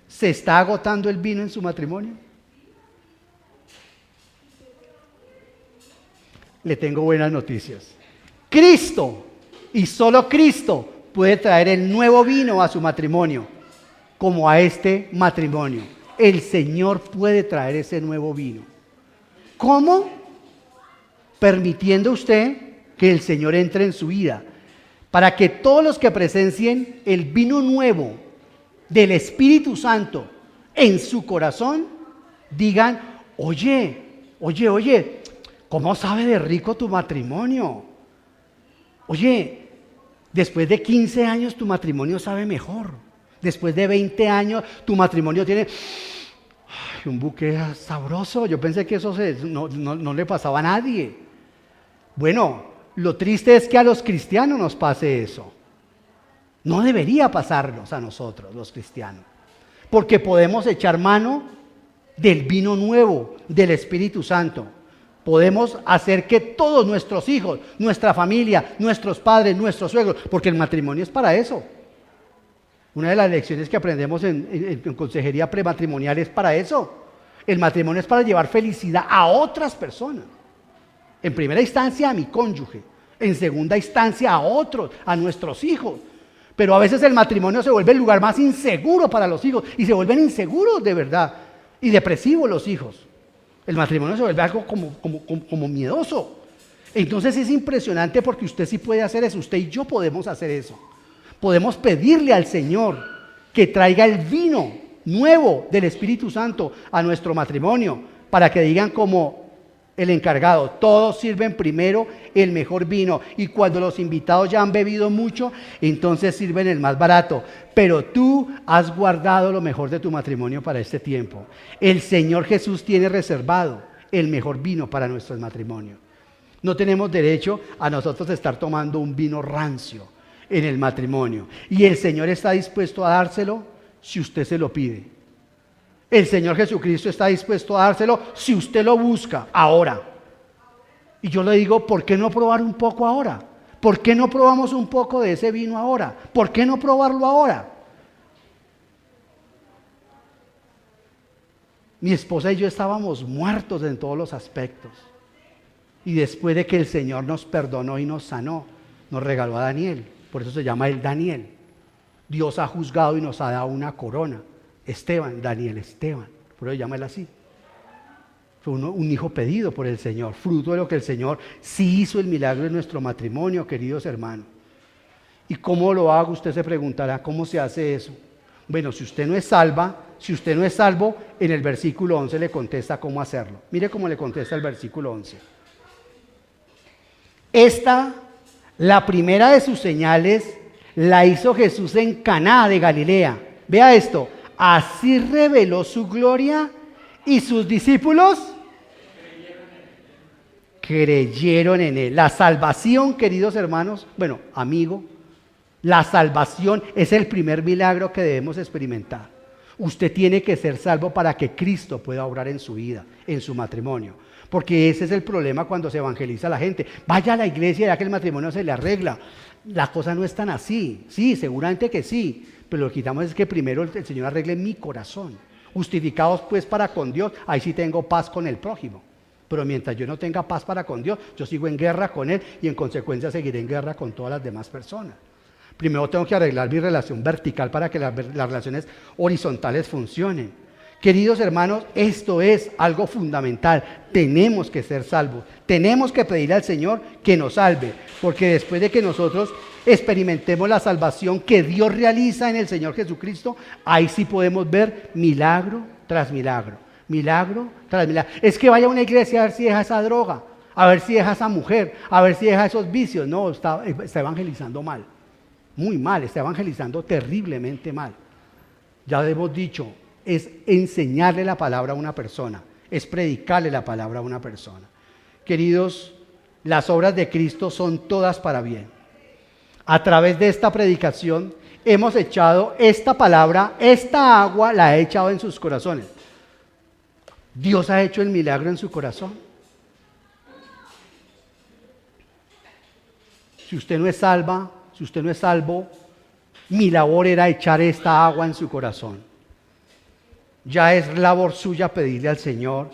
¿Se está agotando el vino en su matrimonio? Le tengo buenas noticias. Cristo, y solo Cristo, puede traer el nuevo vino a su matrimonio, como a este matrimonio. El Señor puede traer ese nuevo vino. ¿Cómo? Permitiendo usted que el Señor entre en su vida, para que todos los que presencien el vino nuevo del Espíritu Santo en su corazón, digan, oye, ¿cómo sabe de rico tu matrimonio? Oye, después de 15 años tu matrimonio sabe mejor. Después de 20 años tu matrimonio tiene un buque sabroso. Yo pensé que eso no le pasaba a nadie. Bueno, lo triste es que a los cristianos nos pase eso. No debería pasarnos a nosotros, los cristianos. Porque podemos echar mano del vino nuevo, del Espíritu Santo. Podemos hacer que todos nuestros hijos, nuestra familia, nuestros padres, nuestros suegros, porque el matrimonio es para eso. Una de las lecciones que aprendemos en consejería prematrimonial es para eso. El matrimonio es para llevar felicidad a otras personas. En primera instancia a mi cónyuge, en segunda instancia a otros, a nuestros hijos. Pero a veces el matrimonio se vuelve el lugar más inseguro para los hijos y se vuelven inseguros de verdad y depresivos los hijos. El matrimonio se vuelve algo como miedoso. Entonces es impresionante porque usted sí puede hacer eso, usted y yo podemos hacer eso. Podemos pedirle al Señor que traiga el vino nuevo del Espíritu Santo a nuestro matrimonio para que digan como el encargado, todos sirven primero el mejor vino y cuando los invitados ya han bebido mucho, entonces sirven el más barato. Pero tú has guardado lo mejor de tu matrimonio para este tiempo. El Señor Jesús tiene reservado el mejor vino para nuestro matrimonio. No tenemos derecho a nosotros estar tomando un vino rancio en el matrimonio. Y el Señor está dispuesto a dárselo si usted se lo pide. El Señor Jesucristo está dispuesto a dárselo si usted lo busca ahora. Y yo le digo, ¿por qué no probar un poco ahora? ¿Por qué no probamos un poco de ese vino ahora? ¿Por qué no probarlo ahora? Mi esposa y yo estábamos muertos en todos los aspectos. Y después de que el Señor nos perdonó y nos sanó, nos regaló a Daniel. Por eso se llama el Daniel. Dios ha juzgado y nos ha dado una corona. Esteban, Daniel Esteban. Por eso se llama él así. Fue un hijo pedido por el Señor, fruto de lo que el Señor sí hizo el milagro en nuestro matrimonio, queridos hermanos. ¿Y cómo lo hago? Usted se preguntará, ¿cómo se hace eso? Bueno, si usted no es salvo, en el versículo 11 le contesta cómo hacerlo. Mire cómo le contesta el versículo 11. Esta, la primera de sus señales, la hizo Jesús en Caná de Galilea. Vea esto, así reveló su gloria y sus discípulos creyeron en él. La salvación, queridos hermanos, amigo, la salvación es el primer milagro que debemos experimentar. Usted tiene que ser salvo para que Cristo pueda obrar en su vida, en su matrimonio. Porque ese es el problema cuando se evangeliza a la gente. Vaya a la iglesia ya que el matrimonio se le arregla. La cosa no es tan así. Sí, seguramente que sí. Pero lo que quitamos es que primero el Señor arregle mi corazón. Justificados pues para con Dios, ahí sí tengo paz con el prójimo. Pero mientras yo no tenga paz para con Dios, yo sigo en guerra con Él y en consecuencia seguiré en guerra con todas las demás personas. Primero tengo que arreglar mi relación vertical para que las relaciones horizontales funcionen. Queridos hermanos, esto es algo fundamental. Tenemos que ser salvos. Tenemos que pedirle al Señor que nos salve. Porque después de que nosotros experimentemos la salvación que Dios realiza en el Señor Jesucristo, ahí sí podemos ver milagro tras milagro. Milagro tras milagro. Es que vaya a una iglesia a ver si deja esa droga, a ver si deja esa mujer, a ver si deja esos vicios. No, está evangelizando mal. Muy mal, está evangelizando terriblemente mal. Ya hemos dicho, es enseñarle la palabra a una persona, es predicarle la palabra a una persona. Queridos, las obras de Cristo son todas para bien. A través de esta predicación hemos echado esta palabra, esta agua la he echado en sus corazones. Dios ha hecho el milagro en su corazón. Si usted no es salvo, mi labor era echar esta agua en su corazón. Ya es labor suya pedirle al Señor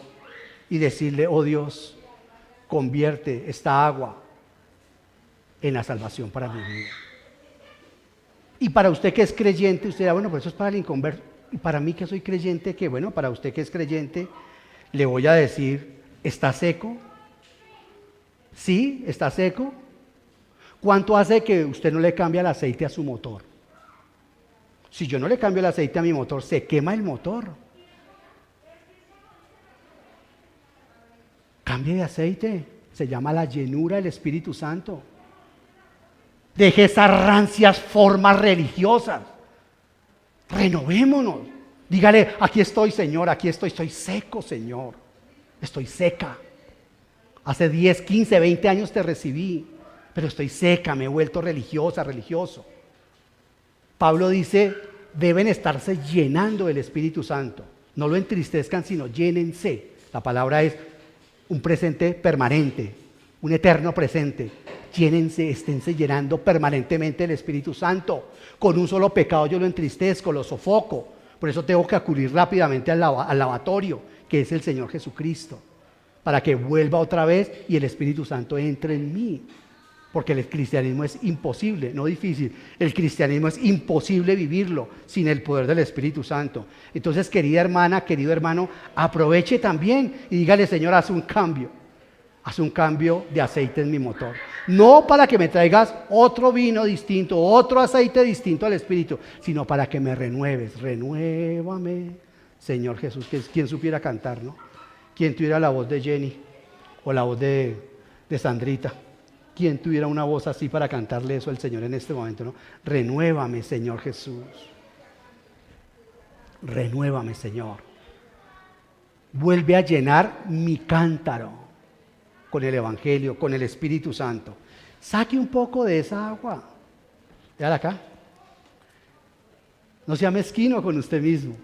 y decirle, oh Dios, convierte esta agua en la salvación para mi vida. Y para usted que es creyente, usted dirá, bueno, pues eso es para el inconverso. Y para mí que soy creyente, que bueno, para usted que es creyente, le voy a decir, ¿está seco? ¿Sí? ¿Está seco? ¿Cuánto hace que usted no le cambia el aceite a su motor? Si yo no le cambio el aceite a mi motor, se quema el motor. Cambie de aceite, se llama la llenura del Espíritu Santo. Deje esas rancias formas religiosas. Renovémonos. Dígale, aquí estoy, Señor, aquí estoy seco, Señor. Estoy seca. Hace 10, 15, 20 años te recibí, pero estoy seca, me he vuelto religiosa, religioso. Pablo dice, deben estarse llenando del Espíritu Santo. No lo entristezcan, sino llénense. La palabra es un presente permanente, un eterno presente. Llénense, esténse llenando permanentemente del Espíritu Santo. Con un solo pecado yo lo entristezco, lo sofoco. Por eso tengo que acudir rápidamente al lavatorio, que es el Señor Jesucristo, para que vuelva otra vez y el Espíritu Santo entre en mí. Porque el cristianismo es imposible, no difícil. El cristianismo es imposible vivirlo sin el poder del Espíritu Santo. Entonces, querida hermana, querido hermano, aproveche también y dígale, Señor, haz un cambio. Haz un cambio de aceite en mi motor. No para que me traigas otro vino distinto, otro aceite distinto al Espíritu, sino para que me renueves. Renuévame, Señor Jesús. ¿Quién supiera cantar, no? ¿Quién tuviera la voz de Jenny o la voz de Sandrita? ¿Quién tuviera una voz así para cantarle eso al Señor en este momento, no? Renuévame, Señor Jesús. Renuévame, Señor. Vuelve a llenar mi cántaro con el Evangelio, con el Espíritu Santo. Saque un poco de esa agua. Véala acá. No sea mezquino con usted mismo.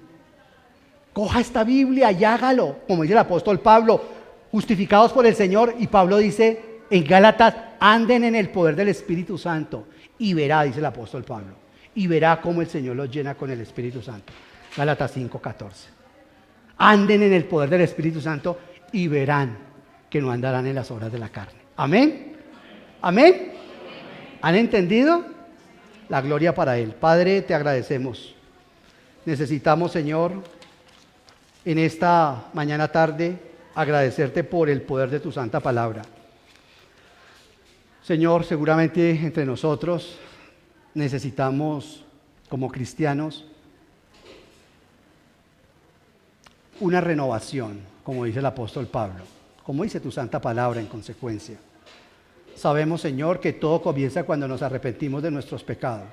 Coja esta Biblia y hágalo, como dice el apóstol Pablo, justificados por el Señor. Y Pablo dice en Gálatas, anden en el poder del Espíritu Santo y verá, dice el apóstol Pablo, y verá cómo el Señor los llena con el Espíritu Santo. Gálatas 5:14. Anden en el poder del Espíritu Santo y verán que no andarán en las obras de la carne. Amén. Amén. ¿Han entendido? La gloria para Él. Padre, te agradecemos. Necesitamos, Señor, en esta mañana tarde, agradecerte por el poder de tu santa palabra. Señor, seguramente entre nosotros necesitamos, como cristianos, una renovación, como dice el apóstol Pablo, como dice tu santa palabra en consecuencia. Sabemos, Señor, que todo comienza cuando nos arrepentimos de nuestros pecados.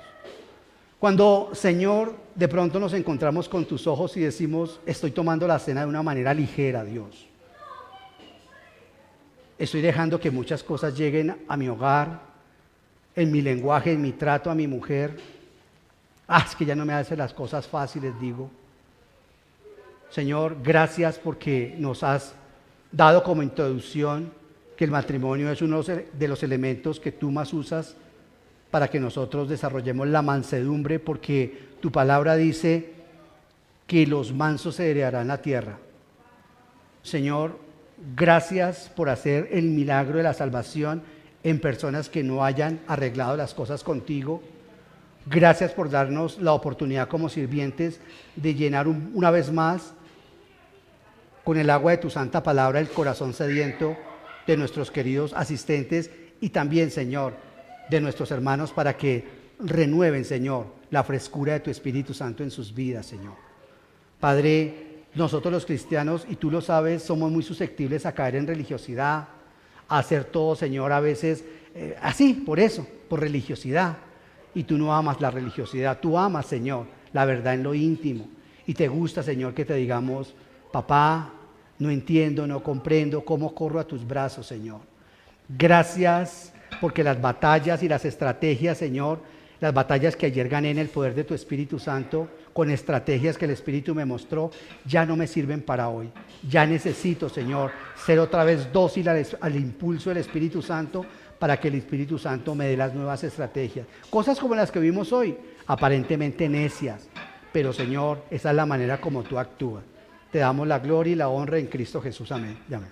Cuando, Señor, de pronto nos encontramos con tus ojos y decimos, estoy tomando la cena de una manera ligera, Dios. Estoy dejando que muchas cosas lleguen a mi hogar, en mi lenguaje, en mi trato a mi mujer. Es que ya no me hace las cosas fáciles, digo. Señor, gracias porque nos has dado como introducción que el matrimonio es uno de los elementos que tú más usas para que nosotros desarrollemos la mansedumbre, porque tu palabra dice que los mansos se heredarán la tierra. Señor, gracias por hacer el milagro de la salvación en personas que no hayan arreglado las cosas contigo. Gracias por darnos la oportunidad como sirvientes de llenar una vez más con el agua de tu santa palabra el corazón sediento de nuestros queridos asistentes y también, Señor, de nuestros hermanos para que renueven, Señor, la frescura de tu Espíritu Santo en sus vidas, Señor. Padre, nosotros los cristianos, y tú lo sabes, somos muy susceptibles a caer en religiosidad, a hacer todo, Señor, a veces así, por eso, por religiosidad. Y tú no amas la religiosidad, tú amas, Señor, la verdad en lo íntimo. Y te gusta, Señor, que te digamos, papá, no entiendo, no comprendo cómo corro a tus brazos, Señor. Gracias porque las batallas y las estrategias, Señor, las batallas que ayer gané en el poder de tu Espíritu Santo, con estrategias que el Espíritu me mostró, ya no me sirven para hoy. Ya necesito, Señor, ser otra vez dócil al impulso del Espíritu Santo para que el Espíritu Santo me dé las nuevas estrategias. Cosas como las que vimos hoy, aparentemente necias, pero Señor, esa es la manera como tú actúas. Te damos la gloria y la honra en Cristo Jesús. Amén. Amén.